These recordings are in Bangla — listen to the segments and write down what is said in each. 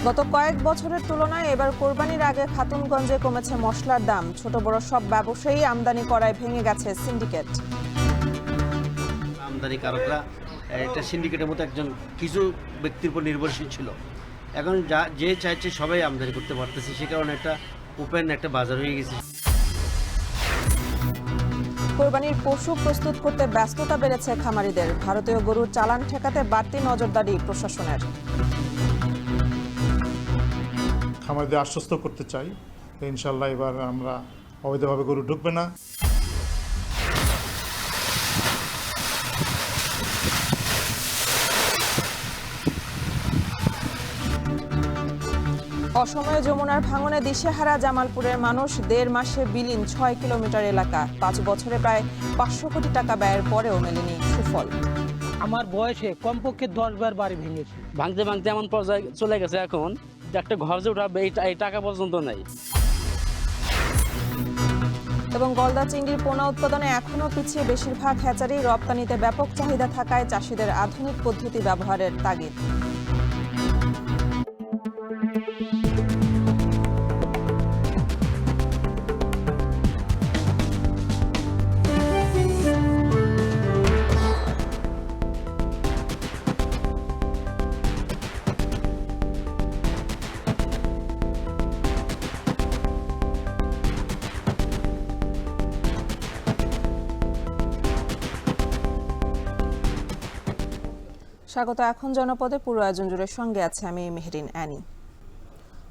গত কয়েক বছরের তুলনায় এবার কোরবানির আগে খাতুনগঞ্জে কমেছে মশলার দাম। ছোট বড় সব ব্যবসায়ী আমদানি করায় ভেঙে গেছে সিন্ডিকেট। আমদানিকারকরা একটা সিন্ডিকেটের মতো একজন কিছু ব্যক্তির উপর নির্ভরশীল ছিল। এখন যে চাইছে সবাই আমদানি করতে পারতেছে, সে কারণে একটা ওপেন একটা বাজার হয়ে গেছে। কোরবানির পশু প্রস্তুত করতে ব্যস্ততা বেড়েছে খামারিদের। ভারতীয় গরুর চালান ঠেকাতে বাড়তি নজরদারি প্রশাসনের। খামারিদের আশ্বস্ত করতে চাই, ইনশাল্লাহ এবার আমরা অবৈধভাবে গরু ঢুকবে না। অসময়ে যমুনার ভাঙনে দিশেহারা জামালপুরের মানুষ। 1.5 মাসে বিলীন 6 কিলোমিটার এলাকা। 5 বছরে প্রায় 500 কোটি টাকা ব্যয়ের পরেও মেলেনি সুফল। আমার বয়সে কমপক্ষে 10 বার বাড়ি ভেঙেছে। ভাঙতে ভাঙতে এমন পর্যায়ে চলে গেছে এখন যে একটা ঘর যে উঠাবে এই টাকা পর্যন্ত নেই। এবং গলদা চিংড়ির পোনা উৎপাদনে এখনও পিছিয়ে বেশিরভাগ হ্যাচারি। রপ্তানিতে ব্যাপক চাহিদা থাকায় চাষিদের আধুনিক পদ্ধতি ব্যবহারের তাগিদ। স্বাগত। এখন জনপদে পুরো আয়োজন জুড়ে সঙ্গে আছে আমি মেহরিন অ্যানি।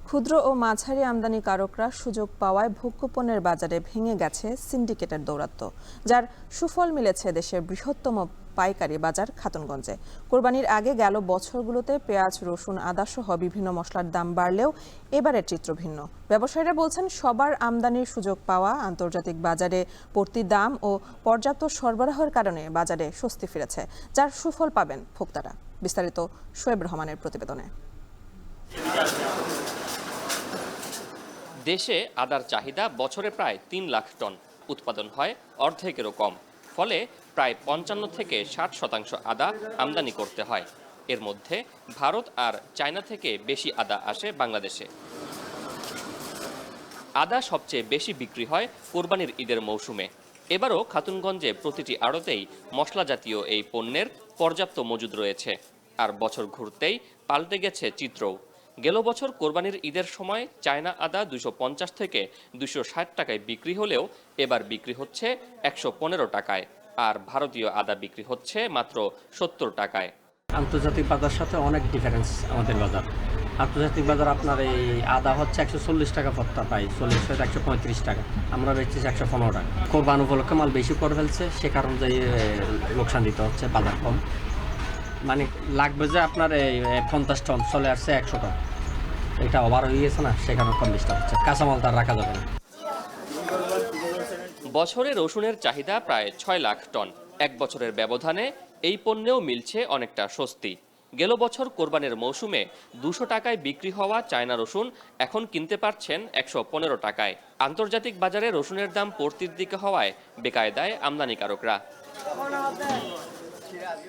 ক্ষুদ্র ও মাঝারি আমদানিকারকরা সুযোগ পাওয়ায় ভোগ্যপণ্যের বাজারে ভেঙে গেছে সিন্ডিকেটের দৌরাত্ম্য, যার সুফল মিলেছে দেশের বৃহত্তম পাইকারি বাজার খাতুনগঞ্জে। কোরবানির আগে গেল বছরগুলোতে পেঁয়াজ, রসুন, আদা সহ বিভিন্ন মশলার দাম বাড়লেও এবারের চিত্র ভিন্ন। ব্যবসায়ীরা বলছেন সবার আমদানির সুযোগ পাওয়া, আন্তর্জাতিক বাজারে পড়তি দাম ও পর্যাপ্ত সরবরাহের কারণে বাজারে স্বস্তি ফিরেছে, যার সুফল পাবেন ভোক্তারা। বিস্তারিত শোয়েব রহমানের প্রতিবেদনে। দেশে আদার চাহিদা বছরে প্রায় 3 লাখ টন, উৎপাদন হয় অর্ধেকেরও কম। ফলে প্রায় 55 থেকে 60% আদা আমদানি করতে হয়। এর মধ্যে ভারত আর চায়না থেকে বেশি আদা আসে বাংলাদেশে। আদা সবচেয়ে বেশি বিক্রি হয় কোরবানির ঈদের মৌসুমে। এবারও খাতুনগঞ্জে প্রতিটি আড়তেই মশলা জাতীয় এই পণ্যের পর্যাপ্ত মজুদ রয়েছে। আর বছর ঘুরতেই পাল্টে গেছে চিত্রও। গেল বছর কোরবানির ঈদের সময় চায়না আদা 250 থেকে 260 টাকায় বিক্রি হলেও এবার বিক্রি হচ্ছে 115 টাকায়, আর ভারতীয় আদা বিক্রি হচ্ছে মাত্র 70 টাকায়। আন্তর্জাতিক বাজার সাথে অনেক ডিফারেন্স আমাদের বাজার। আন্তর্জাতিক বাজার আপনার এই আদা হচ্ছে 140 টাকা পত্তা পাই, 40 থেকে 135 টাকা, আমরা বেচছি 115 টাকা। কোরবান উপলক্ষে মাল বেশি করে ফেলছে, সে কারণে লোকসান দিতে হচ্ছে, বাজার কম। মানে লাগবে যে আপনার এই 50 টন, চলে আসছে 100 টন। এটা ওভার হয়ে গেছে না, সে কারণে কম বেশি হচ্ছে। কাঁচামাল তার রাখা যাবে না। বছরে রসুনের চাহিদা প্রায় 6 লাখ টন। 1 বছরের ব্যবধানে এই পণ্যেও মিলছে অনেকটা স্বস্তি। গেল বছর কোরবানের মৌসুমে 200 টাকায় বিক্রি হওয়া চায়না রসুন এখন কিনতে পারছেন 115 টাকায়। আন্তর্জাতিক বাজারে রসুনের দাম পড়তির দিকে হওয়ায় বেকায়দায় আমদানিকারকরা।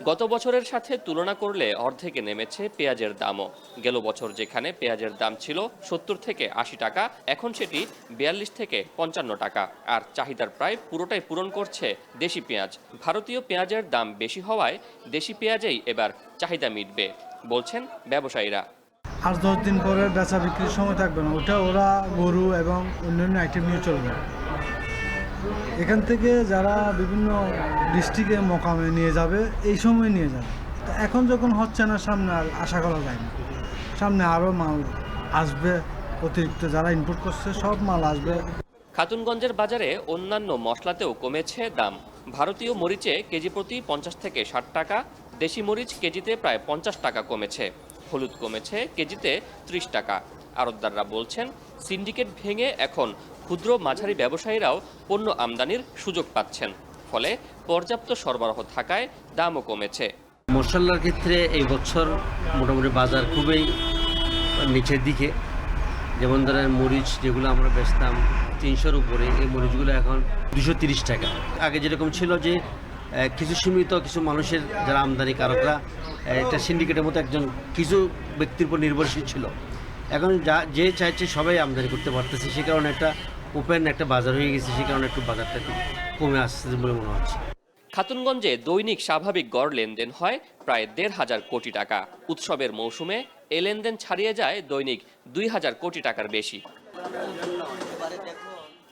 গত বছরের সাথে তুলনা করলে অর্ধেকে নেমেছে পেঁয়াজের দামও। গেল বছর যেখানে পেঁয়াজের দাম ছিল 70 থেকে 80 টাকা, এখন সেটি 42 থেকে 55 টাকা। আর চাহিদার প্রায় পুরোটাই পূরণ করছে দেশি পেঁয়াজ। ভারতীয় পেঁয়াজের দাম বেশি হওয়ায় দেশি পেঁয়াজেই এবার চাহিদা মিটবে বলছেন ব্যবসায়ীরা। 8-10 দিন পরে বেচা বিক্রির সময় থাকবে না, ওটা ওরা গরু এবং অন্যান্য আইটেম নিয়ে চলবে। এখান থেকে যারা বিভিন্ন ডিস্ট্রিক্টে মোকামে নিয়ে যাবে, এই সময় নিয়ে যাবে। তো এখন যখন হচ্ছে না, সামনে আর আশা করা যায় না। সামনে আরও মাল আসবে, অতিরিক্ত যারা ইনপুট করছে সব মাল আসবে। খাতুনগঞ্জের বাজারে অন্যান্য মশলাতেও কমেছে দাম। ভারতীয় মরিচে কেজি প্রতি 50 থেকে 60 টাকা, দেশি মরিচ কেজিতে প্রায় 50 টাকা কমেছে। হলুদ কমেছে কেজিতে 30 টাকা। আড়তদাররা বলছেন সিন্ডিকেট ভেঙে এখন ক্ষুদ্র মাঝারি ব্যবসায়ীরাও পণ্য আমদানির সুযোগ পাচ্ছেন। ফলে পর্যাপ্ত সরবরাহ থাকায় দামও কমেছে। মশলার ক্ষেত্রে এই বছর মোটামুটি বাজার খুবই নিচের দিকে। যেমন ধরেন মরিচ যেগুলো আমরা বেচতাম 300-র উপরে, এই মরিচগুলো এখন 230 টাকা। আগে যেরকম ছিল যে কিছু সীমিত কিছু মানুষের যারা আমদানিকারকরা একটা সিন্ডিকেটের মতো একজন কিছু ব্যক্তির উপর নির্ভরশীল ছিল। এখন যে চাইছে সবাই আমদানি করতে পারতেছে, সে কারণে একটা ওপেন একটা বাজার হয়ে গেছে, সে কারণে একটু বাজারটা একটু কমে আসছে বলে মনে হচ্ছে। খাতুনগঞ্জে দৈনিক স্বাভাবিক গড় লেনদেন হয় প্রায় 1,500 কোটি টাকা। উৎসবের মৌসুমে এ লেনদেন ছাড়িয়ে যায় দৈনিক 2,000 কোটি টাকার বেশি।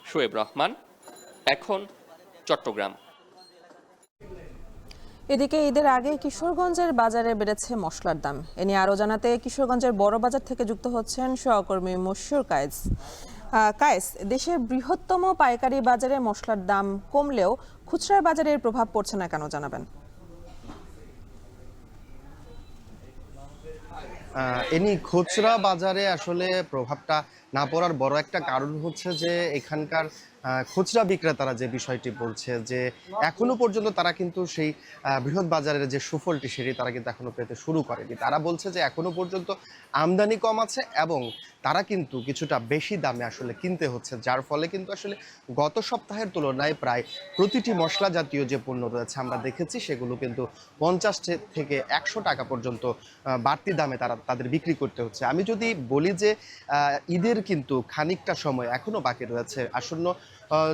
শোয়েব রহমান, এখন চট্টগ্রাম। এদিকে ঈদের আগে কিশোরগঞ্জের বাজারে বেড়েছে মশলার দাম। এ নিয়ে আরও জানাতে কিশোরগঞ্জের বড় বাজার থেকে যুক্ত হচ্ছেন সহকর্মী মশিউর কায়েস। কায়েস, দেশের বৃহত্তম পাইকারি বাজারে মশলার দাম কমলেও খুচরা বাজারে এর প্রভাব পড়ছে না কেন, জানাবেন? এনি খুচরা বাজারে আসলে প্রভাবটা না পড়ার বড় একটা কারণ হচ্ছে যে এখানকার খুচরা বিক্রেতারা যে বিষয়টি বলছে যে এখনো পর্যন্ত তারা কিন্তু সেই বৃহৎ বাজারের যে সুফলটি সেটি তারা কিন্তু এখনো পেতে শুরু করেনি। তারা বলছে যে এখনো পর্যন্ত আমদানি কম আছে এবং তারা কিন্তু কিছুটা বেশি দামে আসলে কিনতে হচ্ছে, যার ফলে কিন্তু আসলে গত সপ্তাহের তুলনায় প্রায় প্রতিটি মশলা জাতীয় যে পণ্য রয়েছে আমরা দেখেছি সেগুলো কিন্তু 50 থেকে 100 টাকা পর্যন্ত বাড়তি দামে তাদের বিক্রি করতে হচ্ছে। আমি যদি বলি যে ঈদের কিন্তু খানিকটা সময় এখনো বাকি রয়েছে, আসন্ন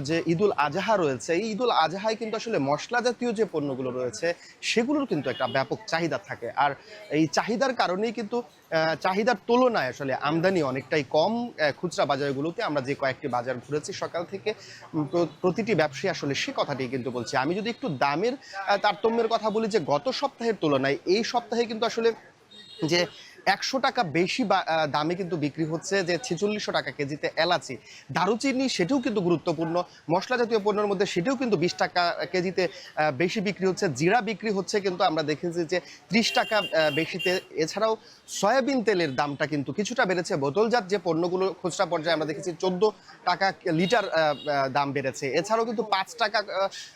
যে ঈদুল আজহা রয়েছে, এই ঈদুল আজহায় কিন্তু আসলে মশলা জাতীয় যে পণ্যগুলো রয়েছে সেগুলোর কিন্তু একটা ব্যাপক চাহিদা থাকে। আর এই চাহিদার কারণেই কিন্তু চাহিদার তুলনায় আসলে আমদানি অনেকটাই কম খুচরা বাজারগুলোতে। আমরা যে কয়েকটি বাজার ঘুরেছি সকাল থেকে, প্রতিটি ব্যবসায়ী আসলে সে কথাটি কিন্তু বলছে। আমি যদি একটু দামের তারতম্যের কথা বলি, যে গত সপ্তাহের তুলনায় এই সপ্তাহে কিন্তু আসলে যে 100 টাকা বেশি দামে কিন্তু বিক্রি হচ্ছে যে 4600 টাকা কেজিতে এলাচি, দারুচিনি সেটাও কিন্তু গুরুত্বপূর্ণ মশলা জাতীয় পণ্যের মধ্যে, সেটাও কিন্তু 20 টাকা কেজিতে বেশি বিক্রি হচ্ছে। জিরা বিক্রি হচ্ছে কিন্তু আমরা দেখেছি যে 30 টাকা বেশিতে। এছাড়াও সয়াবিন তেলের দামটা কিন্তু কিছুটা বেড়েছে। বোতলজাত যে পণ্যগুলো খুচরা পর্যায়ে আমরা দেখেছি 14 টাকা লিটার দাম বেড়েছে। এছাড়াও কিন্তু 5 টাকা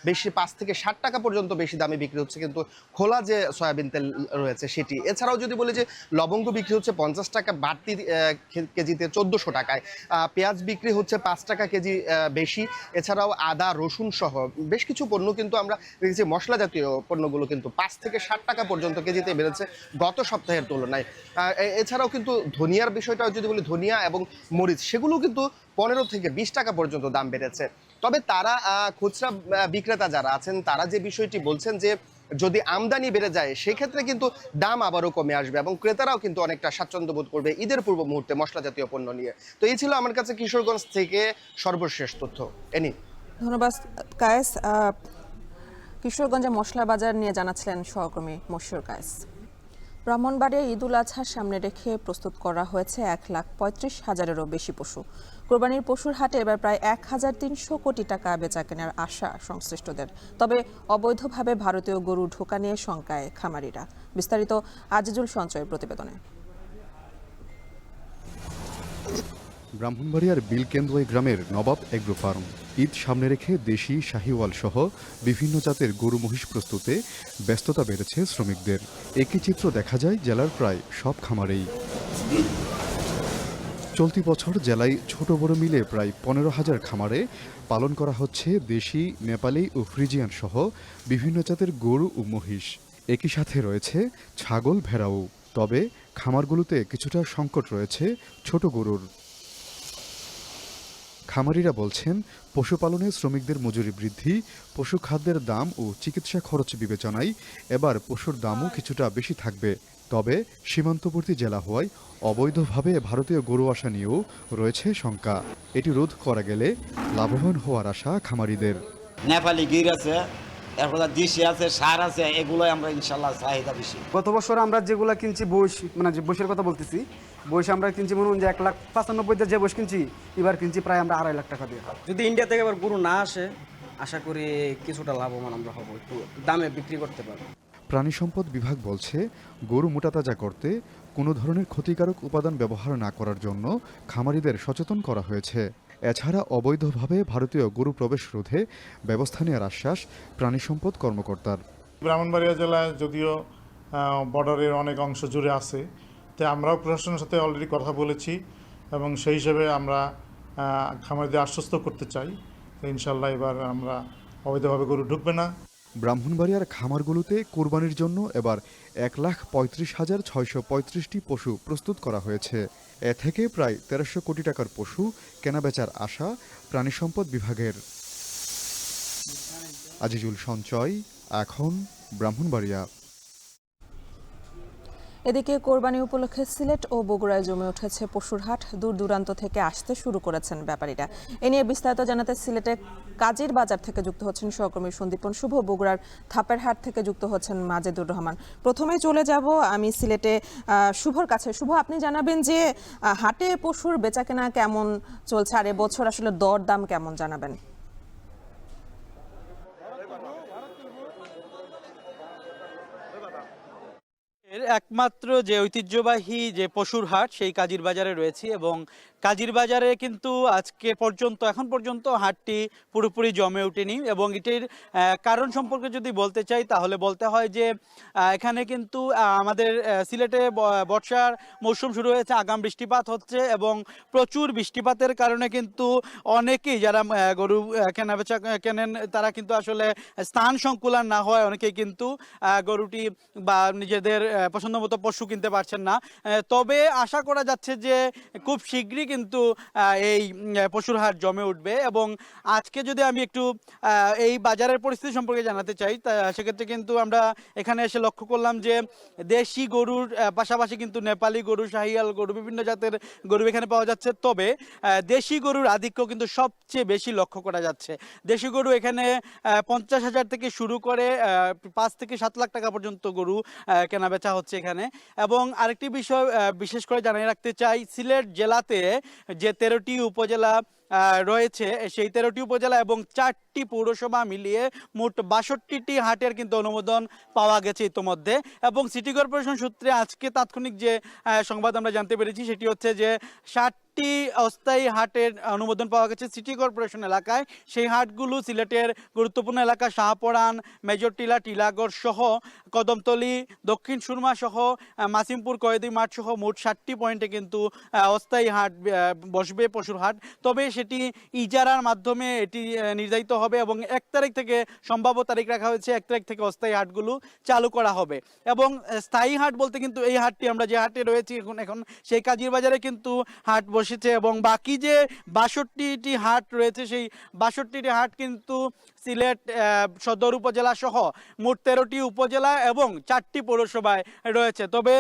বেশি, 5 থেকে 60 টাকা পর্যন্ত বেশি দামে বিক্রি হচ্ছে কিন্তু খোলা যে সয়াবিন তেল রয়েছে সেটি। এছাড়াও যদি বলি যে লবঙ্গ বিক্রি হচ্ছে 50 টাকা বাড়তি কেজিতে 1400 টাকায়। পেঁয়াজ বিক্রি হচ্ছে 5 টাকা কেজি বেশি। এছাড়াও আদা, রসুন সহ বেশ কিছু পণ্য কিন্তু আমরা দেখেছি মশলা জাতীয় পণ্যগুলো কিন্তু 5 থেকে 60 টাকা পর্যন্ত কেজিতে বেড়েছে গত সপ্তাহের তুলনায়। এছাড়াও কিন্তু ধনিয়ার বিষয়টা যদি বলি, ধনিয়া এবং মরিচ সেগুলো কিন্তু 15 থেকে 20 টাকা পর্যন্ত দাম বেড়েছে। তবে তারা খুচরা বিক্রেতা যারা আছেন তারা যে বিষয়টি বলছেন যে যদি আমদানি বেড়ে যায় সেক্ষেত্রে কিন্তু দাম আবারও কমে আসবে এবং ক্রেতারাও কিন্তু অনেকটা স্বাচ্ছন্দ্য বোধ করবে ঈদের পূর্ব মুহূর্তে মশলা জাতীয় পণ্য নিয়ে। তো এই ছিল আমার কাছে কিশোরগঞ্জ থেকে সর্বশেষ তথ্য। এনি ধন্যবাদ কায়েস। কিশোরগঞ্জে মশলা বাজার নিয়ে জানাচ্ছিলেন সহকর্মী মশিউর কায়েস। ব্রাহ্মণবাড়িয়া ঈদুল আজহার সামনে রেখে প্রস্তুত করা হয়েছে 1,35,000-এরও বেশি পশু। কোরবানির পশুর হাটে এবার প্রায় 1,300 কোটি টাকা বেচা কেনার আশা সংশ্লিষ্টদের। তবে অবৈধভাবে ভারতীয় গরু ঢোকা নিয়ে শঙ্কায় খামারিরা। বিস্তারিত আজিজুল সঞ্চয়ের প্রতিবেদনে। ব্রাহ্মণবাড়িয়ার বিলকেন্দুয়াই গ্রামের নবাব এগ্রো ফার্ম ঈদ সামনে রেখে দেশি শাহিওয়াল সহ বিভিন্ন জাতের গরু মহিষ প্রস্তুতে ব্যস্ততা বেড়েছে শ্রমিকদের। একই চিত্র দেখা যায় জেলার প্রায় সব খামারেই। চলতি বছর জেলায় ছোট বড় মিলে প্রায় 15,000 খামারে পালন করা হচ্ছে দেশি, নেপালি ও ফ্রিজিয়ান সহ বিভিন্ন জাতের গরু ও মহিষ। একই সাথে রয়েছে ছাগল, ভেড়াও। তবে খামারগুলোতে কিছুটা সংকট রয়েছে ছোট গরুর। খামারিরা বলছেন পশুপালনে শ্রমিকদের মজুরি বৃদ্ধি, পশু খাদ্যের দাম ও চিকিৎসা খরচ বিবেচনায় এবার পশুর দামও কিছুটা বেশি থাকবে। তবে সীমান্তবর্তী জেলা হওয়ায় অবৈধভাবে ভারতীয় গরু আসা নিয়েও রয়েছে শঙ্কা। এটি রোধ করা গেলে লাভবান হওয়ার আশা খামারিদের। নেপালি গির আছে, এরপর দেশি আছে, সার আছে, এগুলোই আমরা ইনশাল্লাহ চাহিদা বেশি। গত বছর আমরা যেগুলো কিনছি বয়স, মানে যে বয়সের কথা বলতেছি, বয়স আমরা কিনছি মনে হয় যে 1,95,000 যে বয়স কিনছি, এবার কিনছি প্রায় আমরা 2.5 লাখ টাকা দিয়ে। যদি ইন্ডিয়া থেকে এবার গরু না আসে, আশা করি কিছুটা লাভবান আমরা হব, একটু দামে বিক্রি করতে পারবো। প্রাণী সম্পদ বিভাগ বলছে গরু মোটাতাজা করতে কোনো ধরনের ক্ষতিকারক উপাদান ব্যবহার না করার জন্য খামারিদের সচেতন করা হয়েছে। এছাড়া অবৈধভাবে ভারতীয় গরু প্রবেশ রোধে ব্যবস্থা নেওয়ার আশ্বাস প্রাণী সম্পদ কর্মকর্তার। ব্রাহ্মণবাড়িয়া জেলায় যদিও বর্ডারের অনেক অংশ জুড়ে আছে, তাই আমরাও প্রশাসনের সাথে অলরেডি কথা বলেছি এবং সেই হিসেবে আমরা খামারিদের আশ্বস্ত করতে চাই ইনশাল্লাহ এবার আমরা অবৈধভাবে গরু ঢুকবে না। ব্রাহ্মণবাড়িয়ার খামারগুলোতে কোরবানির জন্য এবার ১,৩৫,৬৩৫টি পশু প্রস্তুত করা হয়েছে। এ থেকে প্রায় ১৩০০ কোটি টাকার পশু কেনাবেচার আশা প্রাণী সম্পদ বিভাগের। আজিজুল সঞ্চয়, এখন ব্রাহ্মণবাড়িয়া। এদিকে কোরবানি উপলক্ষে সিলেট ও বগুড়ায় জমে উঠেছে পশুর হাট। দূর দূরান্ত থেকে আসতে শুরু করেছেন ব্যাপারীরা। এ নিয়ে বিস্তারিত জানাতে সিলেটে কাজীর বাজার থেকে যুক্ত হচ্ছেন সহকর্মী সন্দীপন শুভ, বগুড়ার থাপের হাট থেকে যুক্ত হচ্ছেন মাজেদুর রহমান। প্রথমেই চলে যাব আমি সিলেটে শুভর কাছে। শুভ, আপনি জানাবেন যে হাটে পশুর বেচাকেনা কেমন চলছে, আর এবছর আসলে দর দাম কেমন জানাবেন? একমাত্র যে ঐতিহ্যবাহী যে পশুর হাট সেই কাজীর বাজারে রয়েছে, এবং কাজীর বাজারে কিন্তু আজকে পর্যন্ত এখন পর্যন্ত হাটটি পুরোপুরি জমে ওঠেনি। এবং এটির কারণ সম্পর্কে যদি বলতে চাই তাহলে বলতে হয় যে এখানে কিন্তু আমাদের সিলেটে বর্ষার মৌসুম শুরু হয়েছে, আগাম বৃষ্টিপাত হচ্ছে এবং প্রচুর বৃষ্টিপাতের কারণে কিন্তু অনেকেই যারা গরু কেনাবেচা কেনেন তারা কিন্তু আসলে স্থান সংকুলান না হয় অনেকেই কিন্তু গরুটি বা নিজেদের পছন্দ মতো পশু কিনতে পারছেন না। তবে আশা করা যাচ্ছে যে খুব শীঘ্রই কিন্তু এই পশুর হাট জমে উঠবে। এবং আজকে যদি আমি একটু এই বাজারের পরিস্থিতি সম্পর্কে জানাতে চাই সেক্ষেত্রে কিন্তু আমরা এখানে এসে লক্ষ্য করলাম যে দেশি গরুর পাশাপাশি কিন্তু নেপালি গরু, শাহিয়াল গরু, বিভিন্ন জাতের গরু এখানে পাওয়া যাচ্ছে। তবে দেশি গরুর আধিক্য কিন্তু সবচেয়ে বেশি লক্ষ্য করা যাচ্ছে। দেশি গরু এখানে 50,000 থেকে শুরু করে 5 থেকে 7 লাখ টাকা পর্যন্ত গরু কেনাবেচা হচ্ছে এখানে। এবং আরেকটি বিষয় বিশেষ করে জানিয়ে রাখতে চাই, সিলেট জেলাতে যে 13টি উপজেলা রয়েছে সেই 13টি উপজেলা এবং 4টি পৌরসভা মিলিয়ে মোট 62টি হাটের কিন্তু অনুমোদন পাওয়া গেছে ইতোমধ্যে। এবং সিটি কর্পোরেশন সূত্রে আজকে তাৎক্ষণিক যে সংবাদ আমরা জানতে পেরেছি সেটি হচ্ছে যে 60টি অস্থায়ী হাটের অনুমোদন পাওয়া গেছে সিটি কর্পোরেশন এলাকায়। সেই হাটগুলো সিলেটের গুরুত্বপূর্ণ এলাকা শাহপরান, মেজরটিলা, টিলাগড় সহ কদমতলী, দক্ষিণ সুরমা সহ মাসিমপুর, কয়েদি মাঠ সহ মোট 60টি পয়েন্টে কিন্তু অস্থায়ী হাট বসবে, পশুর হাট। তবে সেটি ইজারার মাধ্যমে এটি নির্ধারিত হবে এবং 1 তারিখ থেকে সম্ভাব্য তারিখ রাখা হয়েছে, 1 তারিখ থেকে অস্থায়ী হাটগুলো চালু করা হবে। এবং স্থায়ী হাট বলতে কিন্তু এই হাটটি আমরা যে হাটে রয়েছি এখন সেই কাজীর বাজারে কিন্তু হাট বসেছে। এবং বাকি যে 62টি হাট রয়েছে সেই 62টি হাট কিন্তু সিলেট সদর উপজেলা সহ মোট 13টি উপজেলা এবং 4টি পৌরসভায় রয়েছে। তবে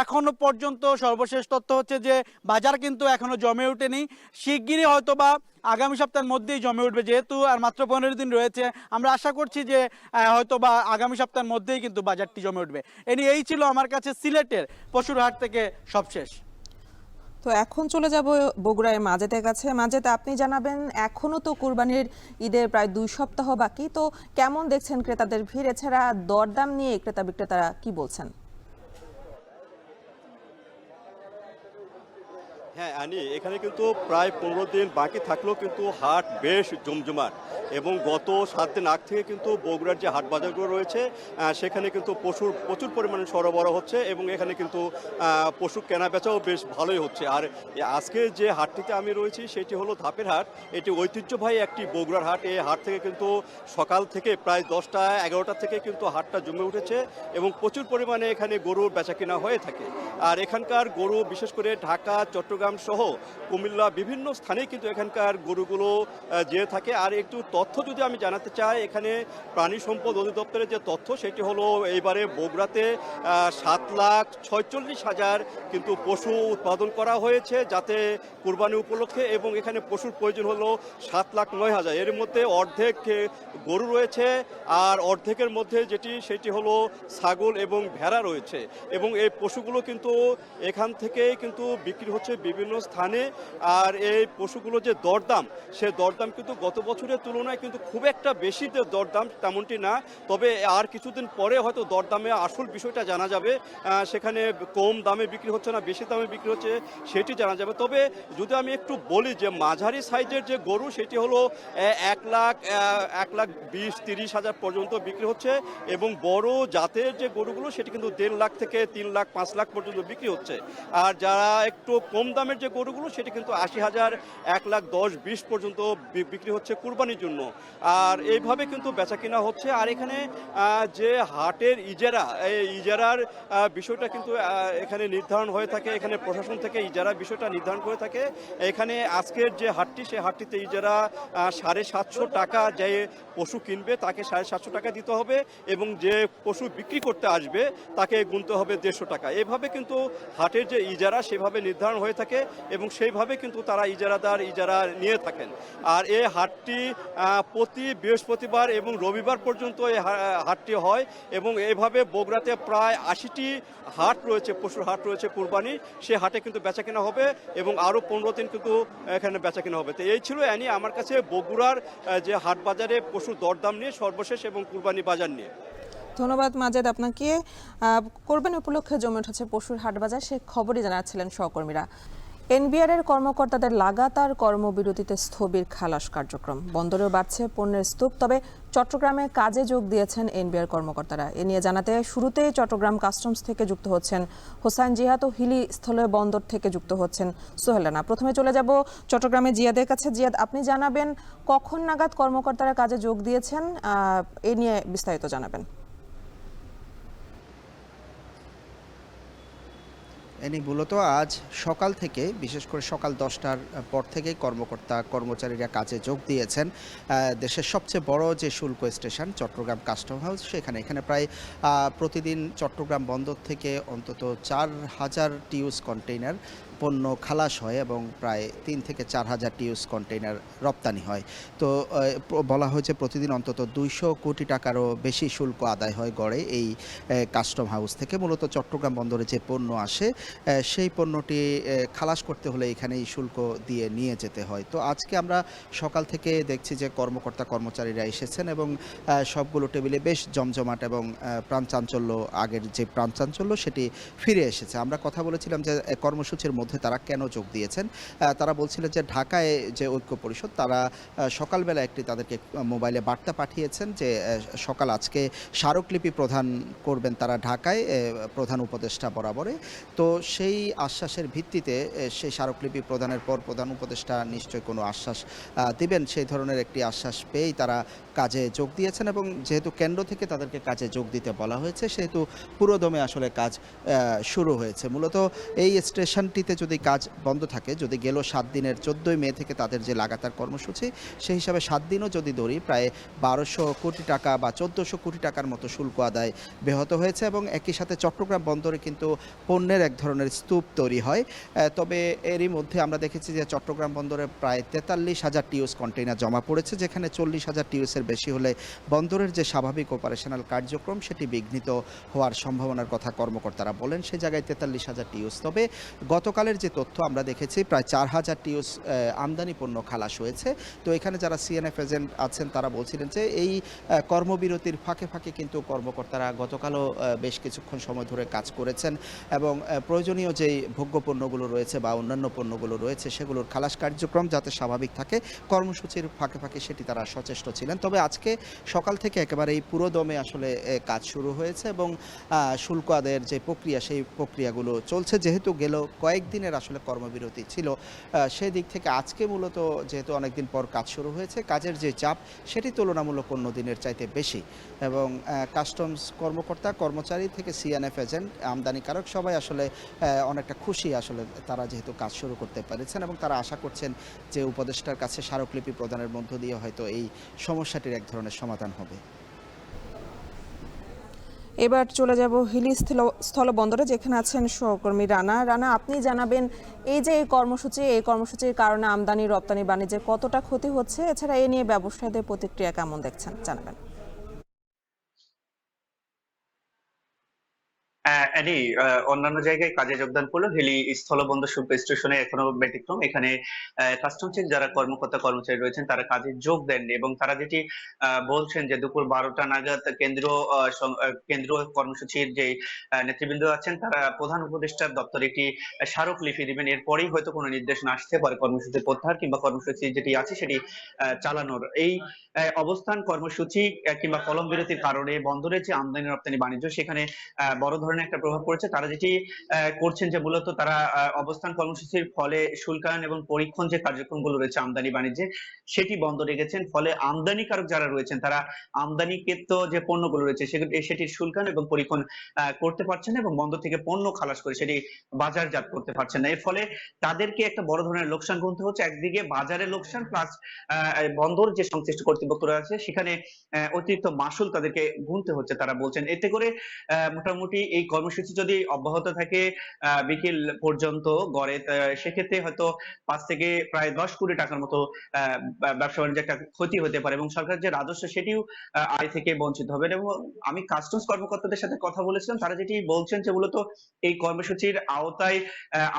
এখনো পর্যন্ত সর্বশেষ তথ্য হচ্ছে যে বাজার কিন্তু এখনো জমে ওঠেনি। শিগগিরই হয়তোবা আগামী সপ্তাহের মধ্যেই জমে উঠবে, যেহেতু আর মাত্র 15 দিন রয়েছে। আমরা আশা করছি যে হয়তোবা আগামী সপ্তাহের মধ্যেই কিন্তু বাজারটি জমে উঠবে। এই ছিল আমার কাছে সিলেটের পশুর হাট থেকে সবশেষ। তো এখন চলে যাব বগুড়ায় মাজেদের কাছে। মাজেদ, আপনি জানাবেন, এখনো তো কুরবানির ঈদের প্রায় 2 সপ্তাহ বাকি, তো কেমন দেখছেন ক্রেতাদের ভিড়? এছাড়া দরদাম নিয়ে ক্রেতা বিক্রেতারা কি বলছেন? হ্যাঁ আনি, এখানে কিন্তু প্রায় 15 দিন বাকি থাকলেও কিন্তু হাট বেশ জমজমাট। এবং গত 7 দিন আগ থেকে কিন্তু বগুড়ার যে হাট বাজারগুলো রয়েছে সেখানে কিন্তু প্রচুর পরিমাণে সরবরাহ হচ্ছে এবং এখানে কিন্তু পশু কেনা বেচাও বেশ ভালোই হচ্ছে। আর আজকে যে হাটটিতে আমি রয়েছি সেটি হলো ধাপের হাট। এটি ঐতিহ্যবাহী একটি বগুড়ার হাট। এই হাট থেকে কিন্তু সকাল থেকে প্রায় 10টা-11টা থেকে কিন্তু হাটটা জমে উঠেছে এবং প্রচুর পরিমাণে এখানে গরুর বেচা কেনা হয়ে থাকে। আর এখানকার গরু বিশেষ করে ঢাকা, চট্টগ্রাম সহ কুমিল্লা বিভিন্ন স্থানে কিন্তু এখানকার গরুগুলো যেয়ে থাকে। আর একটু তথ্য যদি আমি জানাতে চাই, এখানে প্রাণী সম্পদ অধিদপ্তরের যে তথ্য সেটি হলো এইবারে বগুড়াতে 7,46,000 কিন্তু পশু উৎপাদন করা হয়েছে যাতে কুরবানি উপলক্ষে, এবং এখানে পশুর প্রয়োজন হলো 7,09,000। এর মধ্যে অর্ধেক গরু রয়েছে আর অর্ধেকের মধ্যে সেটি হলো ছাগল এবং ভেড়া রয়েছে। এবং এই পশুগুলো কিন্তু এখান থেকে কিন্তু বিক্রি হচ্ছে বিভিন্ন স্থানে। আর এই পশুগুলো যে দরদাম, সে দরদাম কিন্তু গত বছরের তুলনায় কিন্তু খুব একটা বেশি দরদাম তেমনটি না। তবে আর কিছুদিন পরে হয়তো দরদামে আসল বিষয়টা জানা যাবে, সেখানে কম দামে বিক্রি হচ্ছে না বেশি দামে বিক্রি হচ্ছে সেটি জানা যাবে। তবে যদি আমি একটু বলি যে মাঝারি সাইজের যে গরু সেটি হলো 1,20,000-1,30,000 পর্যন্ত বিক্রি হচ্ছে এবং বড় জাতের যে গরুগুলো সেটি কিন্তু 1.5 লাখ থেকে 3 লাখ 5 লাখ পর্যন্ত বিক্রি হচ্ছে। আর যারা একটু কম দামে দামের যে গরুগুলো সেটা কিন্তু ৮০,০০০, ১,১০,২০ পর্যন্ত বিক্রি হচ্ছে কুরবানির জন্য। আর এইভাবে কিন্তু বেচা কিনা হচ্ছে। আর এখানে যে হাটের ইজারা, এই ইজারার বিষয়টা কিন্তু এখানে নির্ধারণ হয়ে থাকে, এখানে প্রশাসন থেকে ইজারা বিষয়টা নির্ধারণ করে থাকে। এখানে আজকের যে হাটটি, সেই হাটটিতে ইজারা ৭৫০ টাকা, যে পশু কিনবে তাকে ৭৫০ টাকা দিতে হবে এবং যে পশু বিক্রি করতে আসবে তাকে গুনতে হবে ১৫০ টাকা। এভাবে কিন্তু হাটের যে ইজারা সেভাবে নির্ধারণ হয়ে থাকে এবং সেইভাবে কিন্তু তারা ইজারাদার ইজারা নিয়ে থাকেন। আর এই হাটটি প্রতি বৃহস্পতিবার এবং রবিবার পর্যন্ত এই হাটটি হয় এবং এইভাবে বগুড়াতে প্রায় ৮০টি হাট রয়েছে, পশুর হাট রয়েছে কুরবানি। সে হাটে কিন্তু বেচাকেনা হবে এবং আরও ১৫ দিন কিন্তু এখানে বেচাকেনা হবে। তো এই ছিল অ্যানি আমার কাছে বগুড়ার যে হাট বাজারে পশুর দরদাম নিয়ে সর্বশেষ এবং কুরবানি বাজার নিয়ে। ধন্যবাদ মাজেদ আপনাকে। কোরবানি উপলক্ষে জমে উঠেছে পশুর হাট বাজার, সে খবরই জানাচ্ছিলেন সহকর্মীরা। এনবিআর এর কর্মকর্তাদের লাগাতার কর্মবিরতিতে স্থবির খালাস কার্যক্রম। বন্দরেও বাড়ছে পণ্যের স্তূপ। তবে চট্টগ্রামে কাজে যোগ দিয়েছেন এনবিআর কর্মকর্তারা। এ নিয়ে জানাতে শুরুতেই চট্টগ্রাম কাস্টমস থেকে যুক্ত হচ্ছেন হোসাইন জিহাদ ও হিলি স্থলে বন্দর থেকে যুক্ত হচ্ছেন সোহেল রানা। প্রথমে চলে যাব চট্টগ্রামে জিয়াদের কাছে। জিয়াদ, আপনি জানাবেন কখন নাগাদ কর্মকর্তারা কাজে যোগ দিয়েছেন, এ নিয়ে বিস্তারিত জানাবেন। এনি মূলত আজ সকাল থেকে, বিশেষ করে সকাল 10টার পর থেকেই কর্মচারীরা কাজে যোগ দিয়েছেন। দেশের সবচেয়ে বড় যে শুল্ক স্টেশন চট্টগ্রাম কাস্টম হাউস, এখানে প্রায় প্রতিদিন চট্টগ্রাম বন্দর থেকে অন্তত ৪,০০০ টিউস কন্টেইনার পণ্য খালাস হয় এবং প্রায় ৩ থেকে ৪,০০০ টিউস কন্টেইনার রপ্তানি হয়। তো বলা হয়েছে প্রতিদিন অন্তত ২০০ কোটি টাকারও বেশি শুল্ক আদায় হয় গড়ে এই কাস্টম হাউস থেকে। মূলত চট্টগ্রাম বন্দরে যে পণ্য আসে সেই পণ্যটি খালাস করতে হলে এখানেই শুল্ক দিয়ে নিয়ে যেতে হয়। তো আজকে আমরা সকাল থেকে দেখছি যে কর্মচারীরা এসেছেন এবং সবগুলো টেবিলে বেশ জমজমাট এবং প্রাণচাঞ্চল্য, আগের যে প্রাণচাঞ্চল্য সেটি ফিরে এসেছে। আমরা কথা বলেছিলাম যে কর্মসূচির মধ্যে তারা কেন যোগ দিয়েছেন। তারা বলছিলেন যে ঢাকায় যে ঐক্য পরিষদ, তারা সকালবেলা একটি তাদেরকে মোবাইলে বার্তা পাঠিয়েছেন যে সকাল আজকে স্মারকলিপি প্রদান করবেন তারা ঢাকায় প্রধান উপদেষ্টা বরাবরে। তো সেই আশ্বাসের ভিত্তিতে সেই স্মারকলিপি প্রদানের পর প্রধান উপদেষ্টা নিশ্চয়ই কোনো আশ্বাস দিবেন, সেই ধরনের একটি আশ্বাস পেয়েই তারা কাজে যোগ দিয়েছেন। এবং যেহেতু কেন্দ্র থেকে তাদেরকে কাজে যোগ দিতে বলা হয়েছে, সেহেতু পুরোদমে আসলে কাজ শুরু হয়েছে। মূলত এই স্টেশনটিতে যদি কাজ বন্ধ থাকে, যদি গেল 7 দিনের 14ই মে থেকে তাদের যে লাগাতার কর্মসূচি, সেই হিসাবে 7 দিনও যদি ধরি, প্রায় ১২০০ কোটি টাকা বা ১৪০০ কোটি টাকার মতো শুল্ক আদায় ব্যাহত হয়েছে। এবং একই সাথে চট্টগ্রাম বন্দরে কিন্তু পণ্যের এক ধরনের স্তূপ তৈরি হয়। তবে এরই মধ্যে আমরা দেখেছি যে চট্টগ্রাম বন্দরে প্রায় ৪৩,০০০ টিউস কন্টেইনার জমা পড়েছে, যেখানে ৪০,০০০ টিউসের বেশি হলে বন্দরের যে স্বাভাবিক অপারেশনাল কার্যক্রম সেটি বিঘ্নিত হওয়ার সম্ভাবনার কথা কর্মকর্তারা বলেন। সেই জায়গায় ৪৩,০০০ টিউস। তবে গতকালের যে তথ্য আমরা দেখেছি, প্রায় ৪,০০০ টিউস আমদানি পণ্য খালাস হয়েছে। তো এখানে যারা সিএনএফ এজেন্ট আছেন তারা বলছিলেন যে এই কর্মবিরতির ফাঁকে ফাঁকে কিন্তু কর্মকর্তারা গতকালও বেশ কিছুক্ষণ সময় ধরে কাজ করেছেন এবং প্রয়োজনীয় যেই ভোগ্য পণ্যগুলো রয়েছে বা অন্যান্য পণ্যগুলো রয়েছে সেগুলোর খালাস কার্যক্রম যাতে স্বাভাবিক থাকে, কর্মসূচির ফাঁকে ফাঁকে সেটি তারা সচেষ্ট ছিলেন। তবে আজকে সকাল থেকে একেবারে এই পুরোদমে আসলে কাজ শুরু হয়েছে এবং শুল্ক আদায়ের যে প্রক্রিয়া, সেই প্রক্রিয়াগুলো চলছে। যেহেতু গেল কয়েকদিনের আসলে কর্মবিরতি ছিল, সেই দিক থেকে আজকে মূলত যেহেতু অনেকদিন পর কাজ শুরু হয়েছে, কাজের যে চাপ সেটি তুলনামূলক অন্য দিনের চাইতে বেশি। এবং কাস্টমস কর্মচারী থেকে সিএনএফ এজেন্ট, আমদানিকারক সবাই আসলে অনেকটা খুশি আসলে তারা যেহেতু কাজ শুরু করতে পেরেছেন এবং তারা আশা করছেন যে উপদেষ্টার কাছে স্মারকলিপি প্রদানের মধ্য দিয়ে হয়তো এই সমস্যাটির এক ধরনের সমাধান হবে। এবার চলে যাব হিলি স্থলবন্দরে, যেখানে আছেন সহকর্মী রানা। রানা, আপনি জানাবেন এই যে এই কর্মসূচির কারণে আমদানি রপ্তানি বাণিজ্যে কতটা ক্ষতি হচ্ছে, এছাড়া এ নিয়ে ব্যবসায়ীদের প্রতিক্রিয়া কেমন দেখছেন জানাবেন। অন্যান্য জায়গায় কাজে যোগদান করলো, হিলি স্থলবন্দর শুল্ক স্টেশনে এখনো ব্যতিক্রম। এখানে কাস্টমসের যারা কর্মচারী রয়েছেন তারা কাজে যোগ দেননি এবং তারা যেটি বলছেন যে দুপুর 12টা নাগাদ কেন্দ্রীয় কর্মসূচির যে নেতৃবৃন্দ আছেন তারা প্রধান উপদেষ্টার দপ্তরে একটি স্মারকলিপি দিবেন। এরপরেই হয়তো কোনো নির্দেশনা আসতে পারে কর্মসূচি প্রত্যাহার কিংবা কর্মসূচি যেটি আছে সেটি চালানোর। এই অবস্থান কর্মসূচি কিংবা কলম বিরতির কারণে বন্দরের যে আমদানি রপ্তানি বাণিজ্য সেখানে বড় ধরনের ধরনের একটা প্রভাব পড়েছে। তারা যেটি করছেন যে মূলত তারা অবস্থান কর্মসূচির ফলে শুল্কায়ন এবং পরীক্ষণ যে কার্যক্রমগুলো রয়েছে আমদানি বাণিজ্যে সেটি বন্ধ রেখেছেন। ফলে আমদানিকারক যারা রয়েছেন তারা আমদানিকৃত যে পণ্যগুলো রয়েছে সেটির শুল্কায়ন এবং পরীক্ষণ করতে পারছেন না এবং বন্দর থেকে পণ্য খালাস করে সেটি বাজারজাত করতে পারছেন না। এর ফলে তাদেরকে একটা বড় ধরনের লোকসান গুনতে হচ্ছে। একদিকে বাজারে লোকসান প্লাস বন্দর যে সংশ্লিষ্ট কর্তৃপক্ষরা আছে সেখানে অতিরিক্ত মাসুল তাদেরকে গুনতে হচ্ছে তারা বলছেন। এতে করে মোটামুটি এই কর্মসূচি যদি অব্যাহত থাকে বিকেল পর্যন্ত গড়ে, সেক্ষেত্রে হয়তো 5 থেকে প্রায় 10 কোটি টাকার মতো ব্যবসা বাণিজ্যে একটা ক্ষতি হতে পারে এবং সরকার যে রাজস্ব সেটিও আয় থেকে বঞ্চিত হবে। এবং আমি কাস্টমস কর্মকর্তাদের সাথে কথা বলেছিলাম, তারা যেটি বলছেন যে মূলত এই কর্মসূচির আওতায়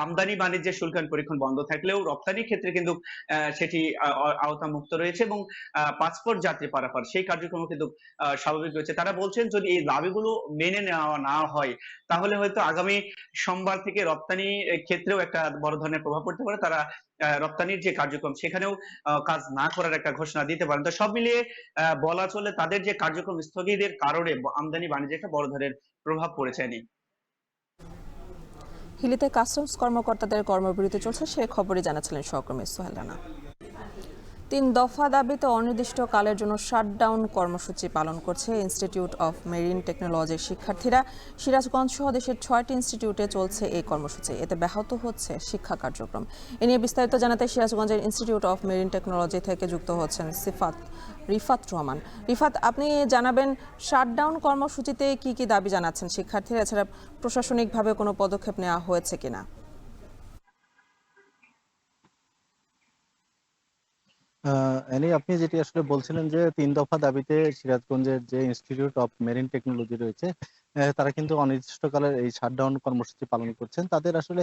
আমদানি বাণিজ্যের শুল্কায়ন পরীক্ষণ বন্ধ থাকলেও রপ্তানির ক্ষেত্রে কিন্তু সেটি আওতা মুক্ত রয়েছে এবং পাসপোর্ট যাত্রী পারাপার সেই কার্যক্রম কিন্তু স্বাভাবিক রয়েছে। তারা বলছেন যদি এই দাবিগুলো মেনে নেওয়া না হয় তাহলে হয়তো আগামী সোমবার থেকে রপ্তানি ক্ষেত্রেও একটা বড় ধরনের প্রভাব পড়তে পারে। তারা রপ্তানির যে কার্যক্রম সেখানেও কাজ না করার একটা ঘোষণা দিতে পারেন। তো সব মিলিয়ে বলা চলে তাদের যে কার্যক্রম স্থগিতের কারণে আমদানি বাণিজ্যে একটা বড় ধরনের প্রভাব পড়েছে। হিলিতে কাস্টমস কর্মকর্তাদের কর্মবিরতি চলছে, সে খবরই জানাচ্ছিলেন সহকর্মী সোহেল রানা। 3 দফা দাবিতে অনির্দিষ্টকালের জন্য শাটডাউন কর্মসূচি পালন করছে ইনস্টিটিউট অফ মেরিন টেকনোলজির শিক্ষার্থীরা। সিরাজগঞ্জ সহ দেশের 6টি ইনস্টিটিউটে চলছে এই কর্মসূচি, এতে ব্যাহত হচ্ছে শিক্ষা কার্যক্রম। এ নিয়ে বিস্তারিত জানাতে সিরাজগঞ্জের ইনস্টিটিউট অফ মেরিন টেকনোলজি থেকে যুক্ত হচ্ছেন রিফাত রহমান। রিফাত, আপনি জানাবেন শাটডাউন কর্মসূচিতে কি কি দাবি জানাচ্ছেন শিক্ষার্থীরা, এছাড়া প্রশাসনিকভাবে কোনো পদক্ষেপ নেওয়া হয়েছে কিনা? আপনি যেটি আসলে বলছিলেন যে 3 দফা দাবিতে সিরাজগঞ্জের যে ইনস্টিটিউট অফ মেরিন টেকনোলজি রয়েছে তারা কিন্তু অনির্দিষ্টকালের এই শাটডাউন কর্মসূচি পালন করছেন। তাদের আসলে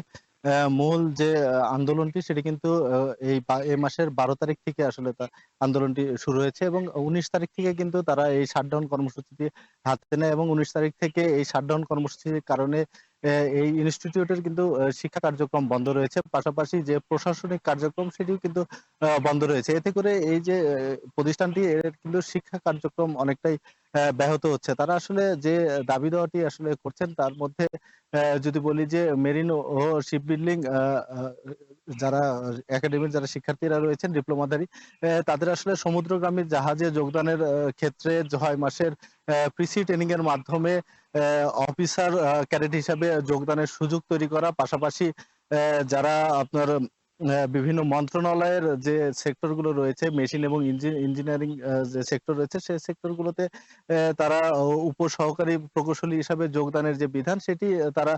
মূল যে আন্দোলনটি সেটি কিন্তু এই মাসের 12 তারিখ থেকে আসলে আন্দোলনটি শুরু হয়েছে এবং 19 তারিখ থেকে কিন্তু তারা এই শাটডাউন কর্মসূচিটি হাতে নেয় এবং 19 তারিখ থেকে এই শাটডাউন কর্মসূচির কারণে এই ইনস্টিটিউটের কিন্তু শিক্ষা কার্যক্রম বন্ধ রয়েছে, পাশাপাশি যে প্রশাসনিক কার্যক্রম সেটিও কিন্তু বন্ধ রয়েছে। এতে করে এই যে প্রতিষ্ঠানটি এর কিন্তু শিক্ষা কার্যক্রম অনেকটাই ব্যাহত হচ্ছে। তারা আসলে যে দাবি দেওয়াটি আসলে করছেন তার মধ্যে যদি বলি যে মেরিন ও শিপ বিল্ডিং যারা একাডেমির যারা শিক্ষার্থীরা রয়েছেন ডিপ্লোমাধারী, তাদের আসলে সমুদ্রগামী জাহাজে যোগদানের ক্ষেত্রে 6 মাসের প্রিসি ট্রেনিং এর মাধ্যমে অফিসার ক্যাডেট হিসাবে যোগদানের সুযোগ তৈরি করা, পাশাপাশি যারা আপনার বিভিন্ন মন্ত্রণালয়ের যে সেক্টরগুলো রয়েছে মেশিন এবং ইঞ্জিনিয়ারিং যে সেক্টর রয়েছে সেই সেক্টরগুলোতে তারা উপসহকারী প্রকৌশলী হিসাবে যোগদানের যে বিধান সেটি তারা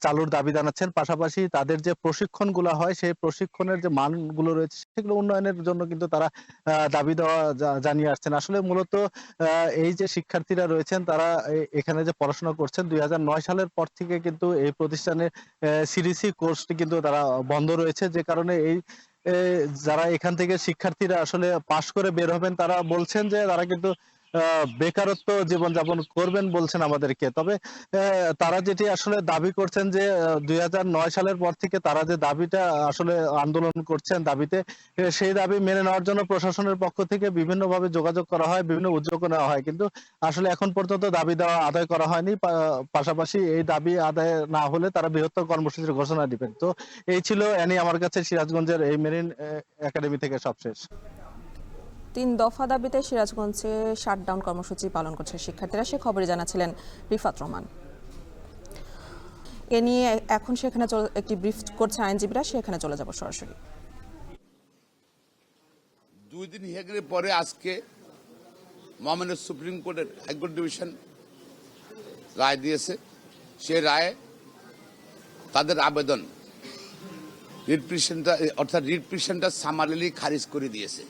চালুর দাবি জানাচ্ছেন। পাশাপাশি তাদের যে প্রশিক্ষণগুলো হয় সেই প্রশিক্ষণের যে মানগুলো রয়েছে সেগুলো উন্নয়নের জন্য কিন্তু তারা দাবি দেওয়া জানিয়ে আসছেন। আসলে মূলত এই যে শিক্ষার্থীরা রয়েছেন তারা এখানে যে পড়াশোনা করছেন 2009 সালের পর থেকে কিন্তু এই প্রতিষ্ঠানে সিডিসি কোর্সটি কিন্তু তারা বন্ধ রয়েছে, যে কারণে এই যারা এখান থেকে শিক্ষার্থীরা আসলে পাশ করে বের হবেন তারা বলছেন যে তারা কিন্তু বেকারত্ব জীবনযাপন করবেন বলছেন আমাদেরকে। তবে তারা যেটি আসলে দাবি করছেন যে 2009 সালের পর থেকে তারা যে দাবিটা আসলে আন্দোলন করছেন দাবিতে, সেই দাবি মেনে নেওয়ার জন্য প্রশাসনের পক্ষ থেকে বিভিন্নভাবে যোগাযোগ করা হয়, বিভিন্ন উদ্যোগ নেওয়া হয়, কিন্তু আসলে এখন পর্যন্ত দাবি দেওয়া আদায় করা হয়নি। পাশাপাশি এই দাবি আদায় না হলে তারা বৃহত্তর কর্মসূচির ঘোষণা দিবেন। তো এই ছিল আমার কাছে সিরাজগঞ্জের এই মেরিন একাডেমি থেকে সবশেষ। 3 দফা দাবিতে সিরাজগঞ্জে শাটডাউন কর্মসূচি পালন করছে শিক্ষার্থীরা, সে খবরে জানাচ্ছিলেন রিফাত রহমান। এ নিয়ে এখন সেখানে একটি ব্রিফ করছে আইনজীবীরা, সেখানে চলে যাব সরাসরি। 2 দিন হিয়ারিংয়ের পরে আজকে মহামান্য সুপ্রিম কোর্টের হাইকোর্ট ডিভিশন রায় দিয়েছে। সেই রায়ে তাদের আবেদন রিট পিটিশনটা সামারিলি খারিজ করে দিয়েছে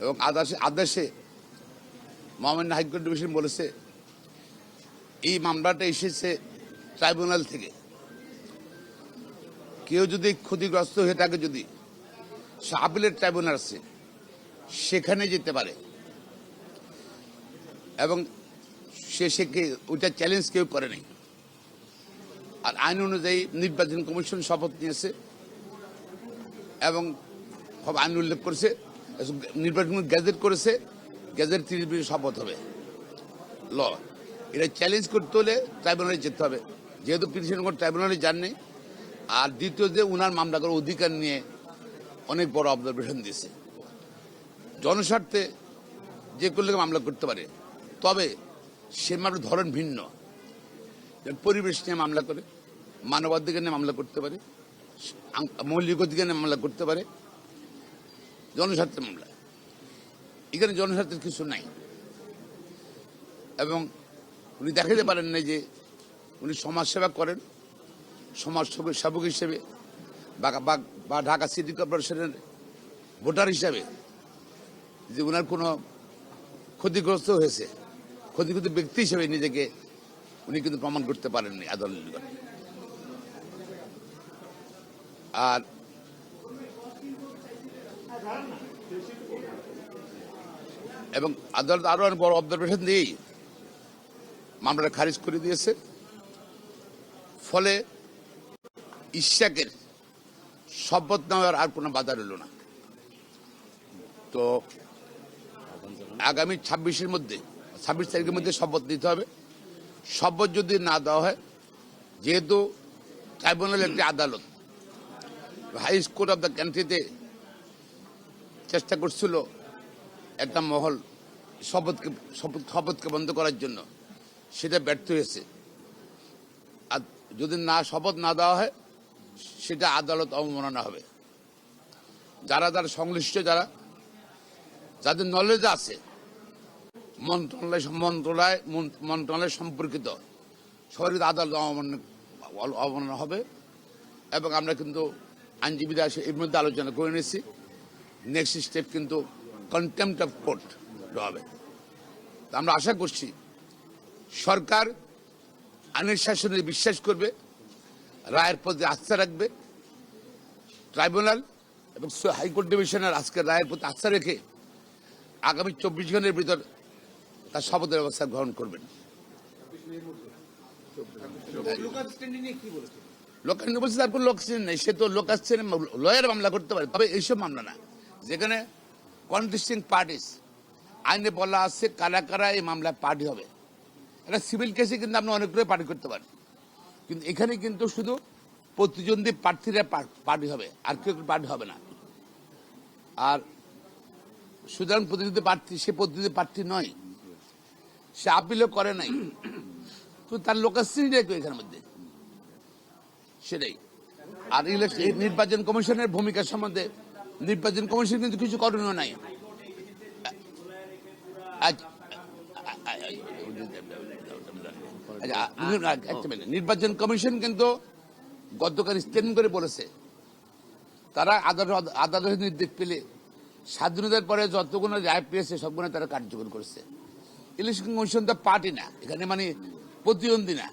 এবং আদেশে মহামান্য হাইকোর্ট ডিভিশন বলেছে এই মামলাটা এসেছে ট্রাইব্যুনাল থেকে, কেউ যদি ক্ষতিগ্রস্ত হয়ে থাকে, যদি সে আপিলের ট্রাইব্যুনাল আছে সেখানে যেতে পারে এবং সে ওইটা চ্যালেঞ্জ কেউ করে নাই। আর আইন অনুযায়ী নির্বাচন কমিশন শপথ নিয়েছে এবং আইন উল্লেখ করেছে, নির্বাচন গ্যাজেট করেছে, গ্যাজেট 30 শপথ হবে ল। এটা চ্যালেঞ্জ করতে হলে ট্রাইব্যুনালে যেতে হবে, যেহেতু পিটিশন কোর্ট ট্রাইব্যুনালে যাননি। আর দ্বিতীয় যে উনার মামলা করার অধিকার নিয়ে অনেক বড় অবজারভেশন দিয়েছে। জনস্বার্থে যে করলে মামলা করতে পারে, তবে সে মামলার ধরন ভিন্ন। পরিবেশ নিয়ে মামলা করে, মানবাধিকার নিয়ে মামলা করতে পারে, মৌলিক অধিকার নিয়ে মামলা করতে পারে, জনস্বার্থের মামলা। এখানে জনস্বার্থের কিছু নাই, এবং উনি দেখাতে পারেন না যে উনি সমাজসেবা করেন, সমাজ সেবক হিসেবে বা ঢাকা সিটি কর্পোরেশনের ভোটার হিসাবে যে ওনার কোনো ক্ষতিগ্রস্ত হয়েছে, ক্ষতিগ্রস্ত ব্যক্তি হিসেবে নিজেকে উনি কিন্তু প্রমাণ করতে পারেননি আদালতের নিকট। আর এবং আদালত আরো অনেক বড় অবজারভেশন দিয়েই মামলাটা খারিজ করে দিয়েছে। ফলে ইশাকের শপথ নেওয়ার আর কোনো বাধা রইল না। তো আগামী 26 তারিখের মধ্যে শপথ নিতে হবে। শপথ যদি না দেওয়া হয়, যেহেতু ট্রাইব্যুনাল একটি আদালত, হাই কোর্ট অব দ্য কান্ট্রিতে চেষ্টা করছিল একটা মহল শপথকে বন্ধ করার জন্য, সেটা ব্যর্থ হয়েছে। আর যদি শপথ না দেওয়া হয়, সেটা আদালত অবমাননা হবে। যারা সংশ্লিষ্ট, যাদের নলেজ আছে, মন্ত্রণালয় সম্পর্কিত সবাই আদালত অবমাননা হবে। এবং আমরা কিন্তু আইনজীবীরা এর মধ্যে আলোচনা করে নিয়েছি, নেক্সট স্টেপ কিন্তু কন্টেম্পট অফ কোর্ট হবে। আমরা আশা করছি সরকার আইনের শাসনে বিশ্বাস করবে, রায়ের প্রতি আস্থা রাখবে। ট্রাইব্যুনাল এবং হাইকোর্ট ডিভিশনের আজকের রায়ের প্রতি আস্থা রেখে আগামী 24 ঘন্টার ভিতর তার শপথের ব্যবস্থা গ্রহণ করবেন। লোকাল বলছে তার কোনো লোকসেন নেই, সে তো লোক আসছে লয়ার মামলা করতে পারে। তবে এইসব মামলা না যেখানে কন্টেস্টিং পার্টিস, আইনে বলা আছে কারা কারা এই মামলায় পার্টি হবে। এটা সিভিল কেসে কিন্তু আপনি অনেকগুলো পার্টি করতে পারেন, কিন্তু এখানে কিন্তু শুধু প্রতিদ্বন্দ্বী প্রার্থীরা পার্টি হবে, আর কেউ পার্টি হবে না। আর সুতরাং প্রতিদ্বন্দ্বী প্রার্থী, সে প্রতিদ্বন্দ্বী প্রার্থী নয়, সে আপিলও করে নাই, তো তার লোকাশ্রী রেখে এখানের মধ্যে সেটাই। আর নির্বাচন কমিশনের ভূমিকা সম্বন্ধে, নির্বাচন কমিশন কিন্তু কিছু করণীয় নাই। নির্বাচন কমিশন কিন্তু গতকাল স্টেটমেন্ট করে বলেছে তারা আদালতের নির্দেশ পেলে স্বাধীনতার পরে যতগুলো রায় পেয়েছে সবগুলো তারা কার্যকর করেছে। ইলেকশন কমিশন তো পার্টি না, এখানে মানে প্রতিদ্বন্দ্বী না,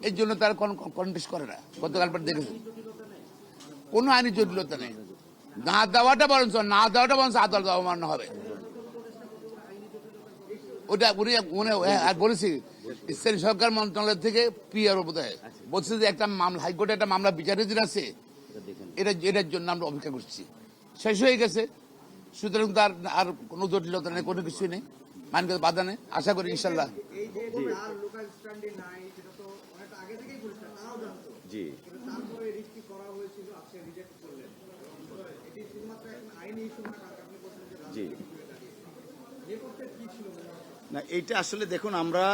এই জন্য তারা কন্টেস্ট করে না। গতকাল পর দেখেছেন কোনো আইনি জটিলতা নেই। না দেওয়াটা বরঞ্চ আদালত অবমাননা হবে। ওটা আর বলেছি স্থানীয় সরকার মন্ত্রণালয় থেকে পিআরও বোধহয় বলছে যে একটা মামলা, হাইকোর্টে একটা মামলা বিচারাধীন আছে, এটার জন্য আমরা অপেক্ষা করছি। শেষ হয়ে গেছে, সুতরাং তার আর কোনো জটিলতা নেই, কোনো কিছুই নেই, মানকে বাধা নেই। আশা করি ইনশাল্লাহ। না, এইটা আসলে দেখুন, আমরা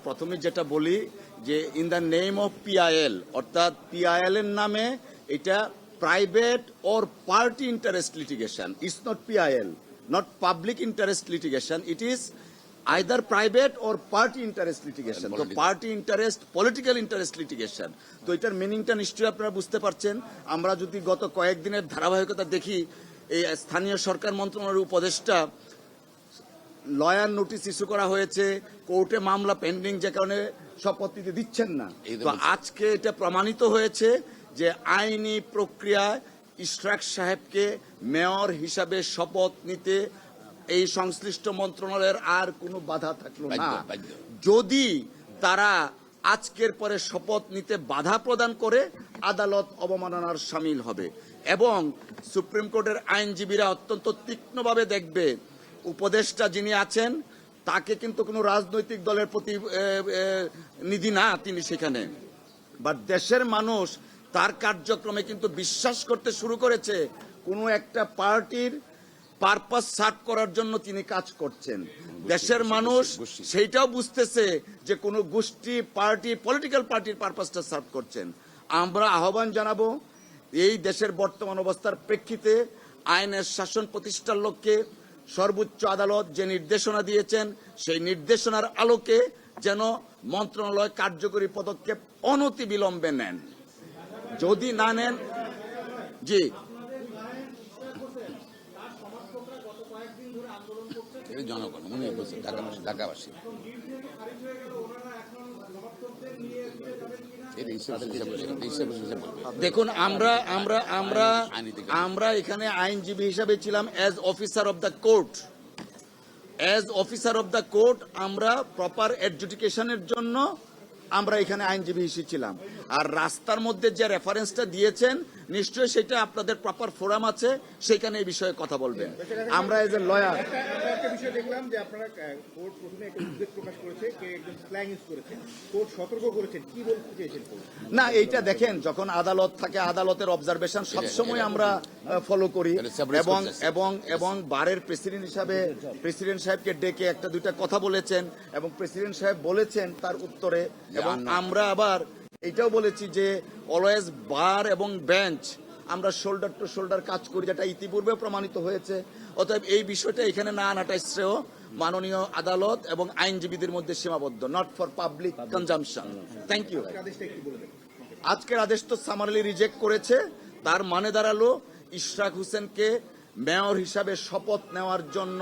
প্রথমে যেটা বলি যে in the name of PIL, অর্থাৎ পিআইএল এর নামে এটা private or party interest litigation. It's not PIL, not public interest litigation, it is either private or party interest litigation. তো party interest, political interest litigation. তো এটার মিনিংটা নিশ্চয়ই আপনারা বুঝতে পারছেন। আমরা যদি গত কয়েকদিনের ধারাবাহিকতা দেখি, এই স্থানীয় সরকার মন্ত্রণালয়ের উপদেষ্টা লয়ার নোটিশ ইস্যু করা হয়েছে, কোর্টে মামলা পেন্ডিং, যে কারণে শপথ নিতে দিচ্ছেন না। তো আজকে এটা প্রমাণিত হয়েছে যে আইনি প্রক্রিয়ায় ইশরাক সাহেবকে মেয়র হিসাবে শপথ নিতে এই সংশ্লিষ্ট মন্ত্রণালয়ের আর কোনো বাধা থাকলো না। যদি তারা আজকের পরে শপথ নিতে বাধা প্রদান করে, আদালত অবমাননার শামিল হবে। এবং সুপ্রিম কোর্টের আইনজীবীরা অত্যন্ত তীক্ষ্ণভাবে দেখবে উপদেষ্টা যিনি আছেন তাকে কিন্তু কোনো রাজনৈতিক দলের প্রতিনিধি না তিনি সেখানে, বাট দেশের মানুষ তার কার্যক্রমে কিন্তু বিশ্বাস করতে শুরু করেছে কোনো একটা পার্টির পারপাস সার্ভ করার জন্য তিনি কাজ করছেন। দেশের মানুষ সেইটাও বুঝতেছে যে কোনো গোষ্ঠী পার্টি পলিটিক্যাল পার্টির পারপাসটা সার্ভ করছেন। আমরা আহ্বান জানাবো এই দেশের বর্তমান অবস্থার প্রেক্ষিতে আইনের শাসন প্রতিষ্ঠার লক্ষ্যে সর্বোচ্চ আদালত যে নির্দেশনা দিয়েছেন সেই নির্দেশনার আলোকে যেন মন্ত্রণালয় কার্যকরী পদক্ষেপ অনতিবিলম্বে নেন। যদি না নেন, জি জনগণ মনে করছে ঢাকাবাসী দেখুন, আমরা এখানে আইনজীবী হিসাবে ছিলাম as officer of the court. As officer of the court আমরা প্রপার অ্যাডজুডিকেশনের জন্য আমরা এখানে আইনজীবী হিসেবে ছিলাম। আর রাস্তার মধ্যে যে রেফারেন্সটা দিয়েছেন নিশ্চয়ই সেটা আপনাদের প্রপার ফোরাম আছে, সেখানে এই বিষয়ে কথা বলবেন। আমরা এজ এ লয়ার একটা বিষয় দেখলাম যে আপনারা কোর্ট প্রথমে একটা উদ্বেগ প্রকাশ করেছে, কে একজন স্ল্যাং ইউজ করেছে, কোর্ট সতর্ক করেছেন, কি বলতে চেয়েছেন কোর্ট? না, এইটা দেখেন, যখন আদালত থাকে আদালতের অবজারভেশন সবসময় আমরা ফলো করি এবং বারের প্রেসিডেন্ট হিসাবে প্রেসিডেন্ট সাহেবকে ডেকে একটা দুইটা কথা বলেছেন এবং প্রেসিডেন্ট সাহেব বলেছেন তার উত্তরে, এবং আমরা আবার এটাও বলেছি যে অলওয়েজ বার এবং বেঞ্চ আমরা শোল্ডার টু শোল্ডার কাজ করি, যেটা ইতিপূর্বে প্রমাণিত হয়েছে। অতএব এই বিষয়টা এখানে না আনাটাই শ্রেয়। মাননীয় আদালত এবং আইনজীবীদের মধ্যে সীমাবদ্ধ, not for public consumption. Thank you. আজকের আদেশ তো সামারলি রিজেক্ট করেছে, তার মানে দাঁড়ালো ইশরাক হোসেনকে মেয়র হিসাবে শপথ নেওয়ার জন্য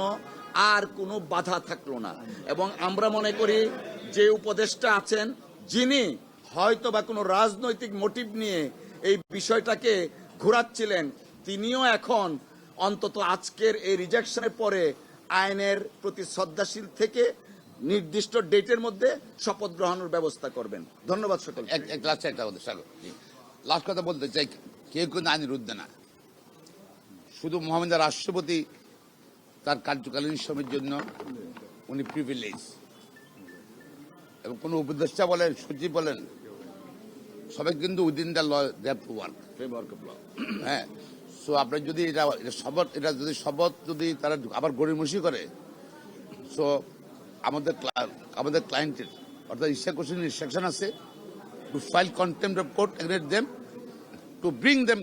আর কোনো বাধা থাকলো না। এবং আমরা মনে করি যে উপদেষ্টা আছেন যিনি হয়তো বা কোনো রাজনৈতিক মোটিভ নিয়ে এই বিষয়টাকে ঘোরাচ্ছিলেন, তিনিও এখন অন্তত আজকের এই রিজেকশনের পরে আইনের প্রতি শ্রদ্ধাশীল থেকে নির্দিষ্ট ডেটের মধ্যে শপথ গ্রহণের ব্যবস্থা করবেন। ধন্যবাদ সকল। লাস্ট কথা বলতে চাই, কেউ কিন্তু আইনের ঊর্ধ্বে না। শুধু মোহাম্মদ রাষ্ট্রপতি তার কার্যকালীন সময়ের জন্য উনি প্রিভিলেজ, এবং কোনো উপদেষ্টা বলেন সচিব বলেন সবাই কিন্তু within the law they have to work framework of law. হ্যাঁ, সো আপনার যদি শপথ যদি তারা আবার গড়িমসি করে, সো আমাদের ক্লায়েন্টের অর্থাৎ ইশরাক হোসেনের ইনস্ট্রাকশন আছে two file contempt of court against them, to bring them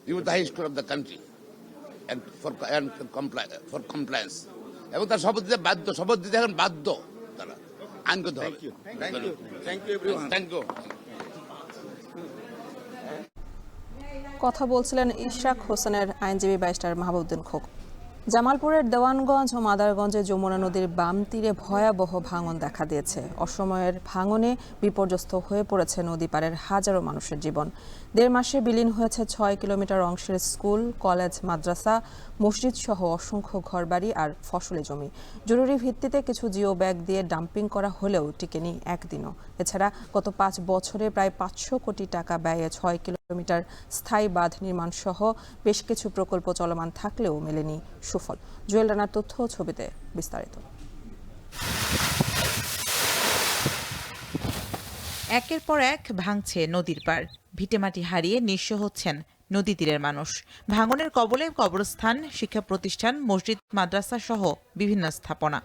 before the highest court of the country and for compliance, এবং তার শপথ দিতে বাধ্য, শপথ দিতে এখন বাধ্য তারা আইনগত হবে। Thank you. কথা বলছিলেন ইশরাক হোসেনের আইনজীবী ব্যারিস্টার মাহবুবউদ্দিন খোকন। জামালপুরের দেওয়ানগঞ্জ ও মাদারগঞ্জে যমুনা নদীর বাম তীরে ভয়াবহ ভাঙন দেখা দিয়েছে। অসময়ের ভাঙনে বিপর্যস্ত হয়ে পড়েছে নদী পাড়ের হাজারো মানুষের জীবন। ১.৫ মাসে বিলীন হয়েছে ৬ কিলোমিটার অংশের স্কুল, কলেজ, মাদ্রাসা, মসজিদ সহ অসংখ্য ঘরবাড়ি আর ফসলি জমি। জরুরি ভিত্তিতে কিছু জিও ব্যাগ দিয়ে ডাম্পিং করা হলেও টিকেনি একদিনও। এছাড়া গত ৫ বছরে প্রায় ৫০০ কোটি টাকা ব্যয়ে ৬ কিলোমিটার স্থায়ী বাঁধ নির্মাণ সহ বেশ কিছু প্রকল্প চলমান থাকলেও মেলেনি সুফল। জুয়েল রানার তথ্য ও ছবিতে বিস্তারিত। একের পর এক ভাঙছে নদীর পাড়, ভিটেমাটি হারিয়ে নিঃস্ব হচ্ছেন নদী তীরের মানুষ। ভাঙনের কবলে কবরস্থান, শিক্ষা প্রতিষ্ঠান, মসজিদ, মাদ্রাসা সহ বিভিন্ন স্থাপনা।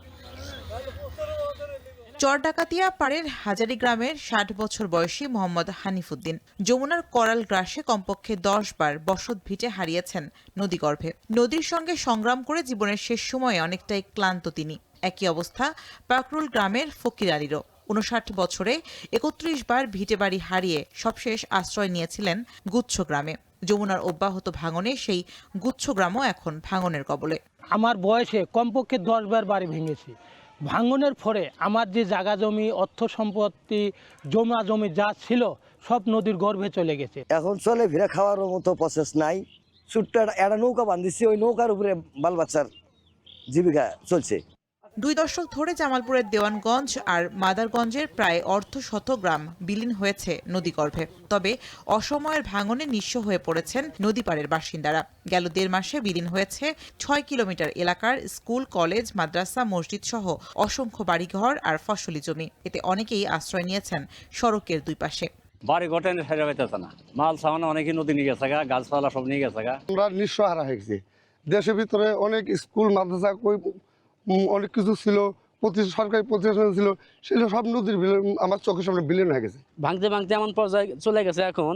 চরডাকাতিয়া পাড়ের হাজারি গ্রামের ৬০ বছর বয়সী মোহাম্মদ হানিফুদ্দিন যমুনার করাল গ্রাসে কমপক্ষে ১০ বার বসত ভিটে হারিয়েছেন নদীগর্ভে। নদীর সঙ্গে সংগ্রাম করে জীবনের শেষ সময়ে অনেকটাই ক্লান্ত তিনি। একই অবস্থা পাকরুল গ্রামের ফকির আলীরও। ৫৯ বছরে ৩১ বার ভিটে বাড়ি হারিয়ে সবশেষ আশ্রয় নিয়েছিলেন গুচ্ছ গ্রামে। যমুনার অব্যাহত ভাঙনে সেই গুচ্ছ গ্রামও এখন ভাঙনের কবলে। আমার বয়সে কমপক্ষে ১০ বার বাড়ি ভেঙেছি। ভাঙনের ফলে আমার যে জায়গা জমি, অর্থ সম্পত্তি, জমা জমি যা ছিল সব নদীর গর্ভে চলে গেছে। এখন চলে ফিরে খাওয়ার মতো প্রসেস নাই। ছোট্ট একটা নৌকা বান্ধিছি, ওই নৌকার উপরে বাল বাচ্চার জীবিকা চলছে। 2 দশক ধরে জামালপুরের দেওয়ানগঞ্জ আর মাদারগঞ্জের প্রায় অর্ধশত গ্রাম বিলীন হয়েছে নদীগর্ভে। তবে অসময়ের ভাঙনে নিঃস্ব হয়ে পড়েছেন নদীপাড়ের বাসিন্দারা। গেল 1.5 মাসে বিলীন হয়েছে 6 কিলোমিটার এলাকার স্কুল, কলেজ, মাদ্রাসা, মসজিদ সহ অসংখ্য বাড়িঘর আর ফসলি জমি। এতে অনেকেই আশ্রয় নিয়েছেন সড়কের দুই পাশে। বাড়ি ঘটে সেরা পাইতেছে না, মাল সামানা অনেকই নদী নিয়ে গেছে গা, গাছপালা সব নিয়ে গেছে গা। আমরা নিঃস্ব হারা হয়েছি। দেশের ভিতরে অনেক স্কুল, মাদ্রাসা, অনেক কিছু ছিল, সরকারি প্রতিষ্ঠান ছিল, সেগুলো সব নদীর আমার চোখের সামনে বিলীন হয়ে গেছে। ভাঙতে ভাঙতে এমন পর্যায়ে চলে গেছে, এখন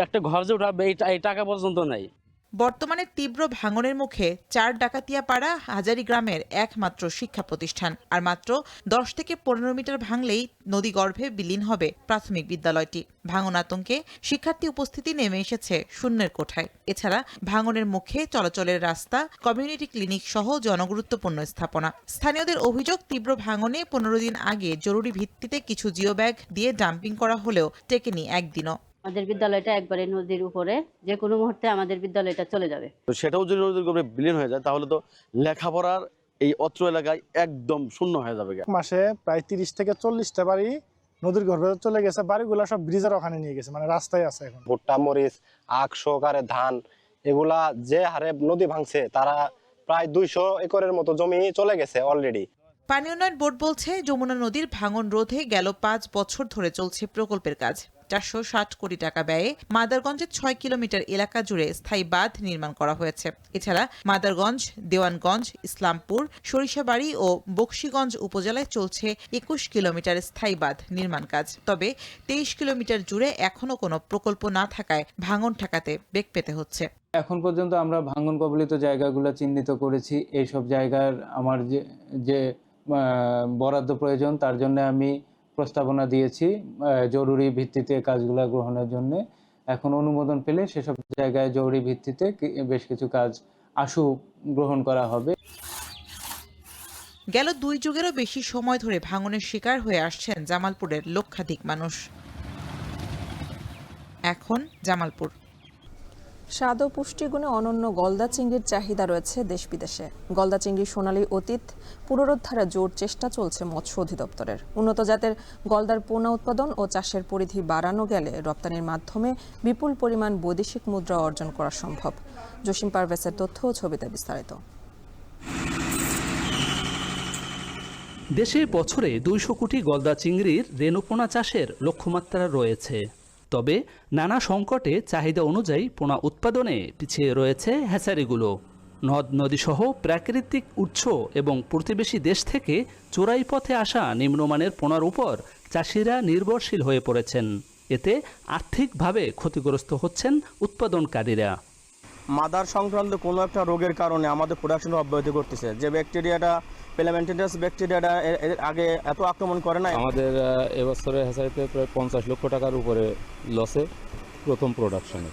একটা ঘর যে উঠাবে এই টাকা পর্যন্ত নাই। বর্তমানে তীব্র ভাঙনের মুখে 4 ডাকাতিয়া পাড়া হাজারি গ্রামের একমাত্র শিক্ষা প্রতিষ্ঠান। আর মাত্র 10 থেকে 15 মিটার ভাঙলেই নদীগর্ভে বিলীন হবে প্রাথমিক বিদ্যালয়টি। ভাঙন আতঙ্কে শিক্ষার্থী উপস্থিতি নেমে এসেছে শূন্যের কোঠায়। এছাড়া ভাঙনের মুখে চলাচলের রাস্তা, কমিউনিটি ক্লিনিক সহ জনগুরুত্বপূর্ণ স্থাপনা। স্থানীয়দের অভিযোগ, তীব্র ভাঙনে 15 দিন আগে জরুরি ভিত্তিতে কিছু জিও ব্যাগ দিয়ে ডাম্পিং করা হলেও টেকেনি একদিনও। আমাদের বিদ্যালয়টা একবারে নদীর উপরে, যে কোনো মুহূর্তে আমাদের বিদ্যালয়টা চলে যাবে। তো সেটাও যদি নদীর গর্ভে বিলীন হয়ে যায় তাহলে তো লেখাপড়ার এই অত্র এলাকায় একদম শূন্য হয়ে যাবে। মাসে প্রায় 30 থেকে 40টা বাড়ি নদীর গর্ভে চলে গেছে। বাড়িগুলো সব ব্রিজের ওখানে নিয়ে গেছে, মানে রাস্তায় আছে এখন। ভুট্টা, মরিচ, আখ সহকারে ধান, এগুলা যে হারে নদী ভাঙছে তারা প্রায় 200 একরের মতো জমি চলে গেছে অলরেডি। পানি উন্নয়ন বোর্ড বলছে, যমুনা নদীর ভাঙন রোধে গেল 5 বছর ধরে চলছে প্রকল্পের কাজ। 460 কোটি টাকা ব্যয়ে মাদারগঞ্জের 6 কিলোমিটার এলাকা জুড়ে স্থায়ী বাঁধ নির্মাণ করা হয়েছে। এছাড়া মাদারগঞ্জ, দেওয়ানগঞ্জ, ইসলামপুর, সরিষাবাড়ি ও বকশীগঞ্জ উপজেলায় চলছে 21 কিলোমিটার স্থায়ী বাঁধ নির্মাণ কাজ। তবে 23 কিলোমিটার জুড়ে এখনো কোনো প্রকল্প না থাকায় ভাঙন ঠেকাতে বেগ পেতে হচ্ছে। এখন পর্যন্ত আমরা ভাঙন কবলিত জায়গাগুলো চিহ্নিত করেছি। এইসব জায়গার আমার যে বরাদ্দ প্রয়োজন, তার জন্য আমি প্রস্তাবনা দিয়েছি জরুরি ভিত্তিতে কাজগুলো গ্রহণের জন্য। এখন অনুমোদন পেলে সেসব জায়গায় জরুরি ভিত্তিতে বেশ কিছু কাজ গ্রহণ করা হবে। গেল 2 যুগেরও বেশি সময় ধরে ভাঙনের শিকার হয়ে আসছেন জামালপুরের লক্ষাধিক মানুষ। এখন জামালপুর। স্বাদ ও পুষ্টিগুণে অনন্য গলদা চিংড়ির চাহিদা রয়েছে দেশ বিদেশে। গলদা চিংড়ির সোনালী অতীত পুনরুদ্ধারে জোর চেষ্টা চলছে মৎস্য অধিদপ্তরের। উন্নত জাতের গলদার পোনা উৎপাদন ও চাষের পরিধি বাড়ানো গেলে রপ্তানির মাধ্যমে বিপুল পরিমাণ বৈদেশিক মুদ্রা অর্জন করা সম্ভব। জসিম পারভেজের তথ্য ও ছবিতে বিস্তারিত। দেশে বছরে 200 কোটি গলদা চিংড়ির রেণুপোনা চাষের লক্ষ্যমাত্রা রয়েছে। তবে নানা সংকটে চাহিদা অনুযায়ী পোনা উৎপাদনে পিছিয়ে রয়েছে হ্যাচারিগুলো। নদ নদীসহ প্রাকৃতিক উৎস এবং প্রতিবেশী দেশ থেকে চোরাই পথে আসা নিম্নমানের পোনার উপর চাষিরা নির্ভরশীল হয়ে পড়েছেন। এতে আর্থিকভাবে ক্ষতিগ্রস্ত হচ্ছেন উৎপাদনকারীরা। মাদার সংক্রান্ত কোনো একটা রোগের কারণে আমাদের প্রোডাকশন অব্যাহত করতেছে। যে ব্যাকটেরিয়াটা প্যালামেন্টিনাস ব্যাকটেরিয়াটা আগে এত আক্রমণ করে না। আমাদের এবছরে হ্যাচারিতে প্রায় 50 লক্ষ টাকার উপরে লসে প্রথম প্রোডাকশনে।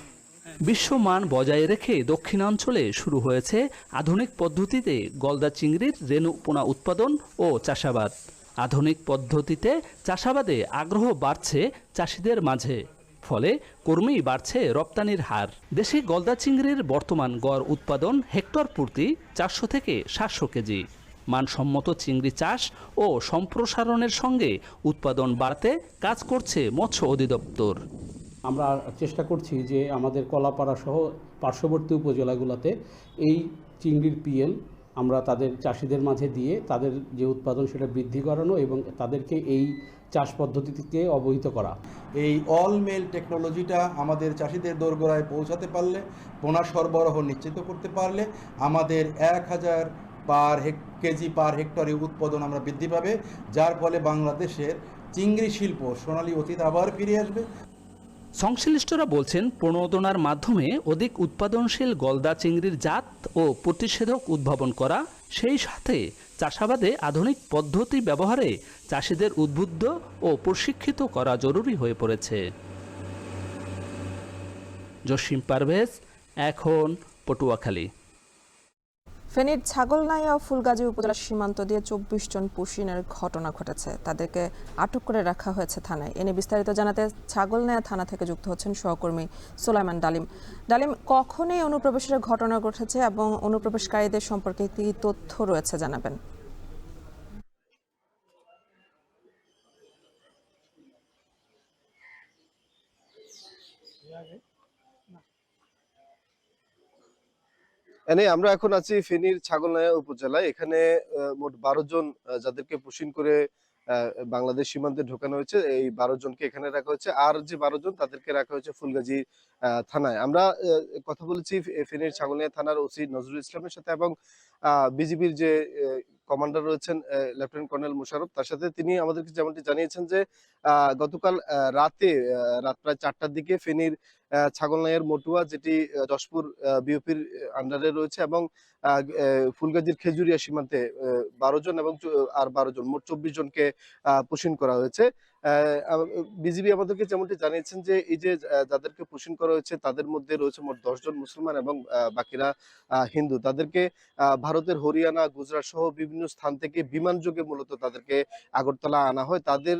বিশ্বমান বজায় রেখে দক্ষিণাঞ্চলে শুরু হয়েছে আধুনিক পদ্ধতিতে গলদা চিংড়ির রেণু পোনা উৎপাদন ও চাষাবাদ। আধুনিক পদ্ধতিতে চাষাবাদে আগ্রহ বাড়ছে চাষিদের মাঝে, ফলে কর্মেই বাড়ছে রপ্তানির হার। দেশে গলদা চিংড়ির বর্তমান গড় উৎপাদন হেক্টর প্রতি 400 থেকে 700 কেজি। মানসম্মত চিংড়ি চাষ ও সম্প্রসারণের সঙ্গে উৎপাদন বাড়াতে কাজ করছে মৎস্য অধিদপ্তর। আমরা চেষ্টা করছি যে আমাদের কলাপাড়া সহ পার্শ্ববর্তী উপজেলাগুলোতে এই চিংড়ির পিএল আমরা তাদের চাষিদের মাঝে দিয়ে তাদের যে উৎপাদন সেটা বৃদ্ধি করানো এবং তাদেরকে এই চাষ পদ্ধতিকে অবহিত করা। এই অল মেল টেকনোলজিটা আমাদের চাষিদের দোরগোড়ায় পৌঁছাতে পারলে, পোনা সরবরাহ নিশ্চিত করতে পারলে আমাদের 1000 কেজি পার হেক্টরে উৎপাদন আমরা বৃদ্ধি পাবে, যার ফলে বাংলাদেশের চিংড়ি শিল্প সোনালী অতীত আবার ফিরে আসবে। সংশ্লিষ্টরা বলছেন, প্রণোদনার মাধ্যমে অধিক উৎপাদনশীল গলদা চিংড়ির জাত ও প্রতিষেধক উদ্ভাবন করা, সেই সাথে চাষাবাদে আধুনিক পদ্ধতি ব্যবহারে চাষিদের উদ্বুদ্ধ ও প্রশিক্ষিত করা জরুরি হয়ে পড়েছে। জসিম পারভেজ, এখন পটুয়াখালী। ফেনীর ছাগলনাইয়া ও ফুলগাজী উপজেলার সীমান্ত দিয়ে 24 জন পুশিনের ঘটনা ঘটেছে। তাদেরকে আটক করে রাখা হয়েছে থানায়। এনে বিস্তারিত জানাতে ছাগলনাইয়া থানা থেকে যুক্ত হচ্ছেন সহকর্মী সোলাইমান ডালিম। ডালিম, কখন এই অনুপ্রবেশের ঘটনা ঘটেছে এবং অনুপ্রবেশকারীদের সম্পর্কে কি তথ্য রয়েছে জানাবেন? আমরা এখন আছি ফেনীর ছাগলনাইয়া উপজেলায়। এখানে মোট 12 জন যাদেরকে পুশিন করে বাংলাদেশ সীমান্তে ঢোকানো হয়েছে, এই 12 জনকে এখানে রাখা হয়েছে। আর যে 12 জন তাদেরকে রাখা হয়েছে ফুলগাজী থানায়। আমরা কথা বলেছি ফেনীর ছাগলনাইয়া থানার ওসি নজরুল ইসলামের সাথে এবং বিজিবির যে কমান্ডার রয়েছেন লেফটেন্যান্ট কর্নেল মোশাররফ, তার সাথে তিনি আমাদেরকে যেমনটি জানিয়েছেন যে গতকাল রাত প্রায় 4টার দিকে ফেনীর ছাগলনাইয়ার মটুয়া, যেটি যশপুর বিওপির আন্ডারে রয়েছে, এবং ফুলগাজীর খেজুরিয়া সীমান্তে 12 জন এবং আর 12 জন, মোট 24 জনকে পুশিন করা হয়েছে। বিজিবি আমাদেরকে যেমনটি জানিয়েছেন যে এই যে যাদেরকে পুশিন করা হয়েছে তাদের মধ্যে রয়েছে মোট 10 জন মুসলমান এবং বাকিরা হিন্দু। তাদেরকে ভারতের হরিয়ানা, গুজরাট সহ বিভিন্ন স্থান থেকে বিমান যোগে মূলত তাদেরকে আগরতলা আনা হয়। তাদের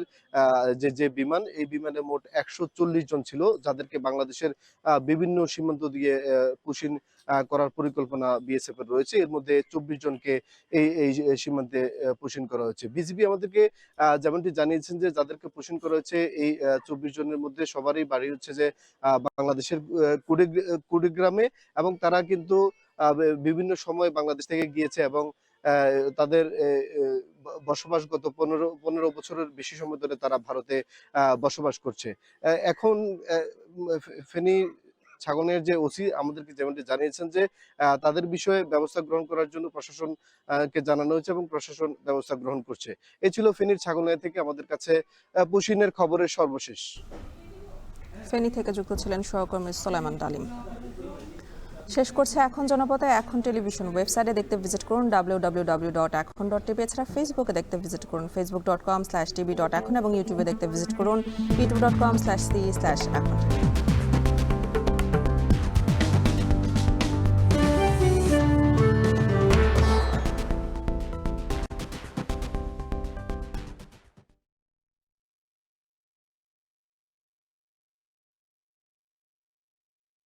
যে বিমান, এই বিমানে মোট 140 জন ছিল, যাদেরকে বাংলাদেশের বিভিন্ন সীমান্ত দিয়ে পুশিন করার পরিকল্পনা বিএসএফ এর রয়েছে। এর মধ্যে 24 জনকে এই সীমান্তে পুশিন করা হয়েছে। বিজিবি আমাদেরকে যেমনটি জানিয়েছেন যে যাদেরকে পুশিন করা হয়েছে এই 24 জনের মধ্যে সবারই বাড়ি হচ্ছে যে বাংলাদেশের কুড়িগ্রামে, এবং তারা কিন্তু বিভিন্ন সময় বাংলাদেশ থেকে গিয়েছে এবং তাদের বসবাস গত 15 বছরের বেশি সময় ধরে তারা ভারতে বসবাস করছে। এখন ফেনী ছাগলনাইয়ার যে ওসি আমাদেরকে যেমনটি জানিয়েছেন যে তাদের বিষয়ে ব্যবস্থা গ্রহণ করার জন্য প্রশাসনকে জানানো হয়েছে এবং প্রশাসন ব্যবস্থা গ্রহণ করছে। এই ছিল ফেনীর ছাগলনাইয়া থেকে আমাদের কাছে পুশিনের খবরের সর্বশেষ। ফেনী থেকে যুক্ত ছিলেন সহকর্মী সোলাইমান ডালিম। শেষ করছে এখন জনপদে। এখন টেলিভিশন ওয়েবসাইটে দেখতে ভিজিট করুন www.ekhon.tv। এছাড়া ফেসবুকে দেখতে ভিজিট করুন facebook.com/tv.ekhon এবং ইউটিউবে দেখতে ভিজিট করুন youtube.com/c/ekhon।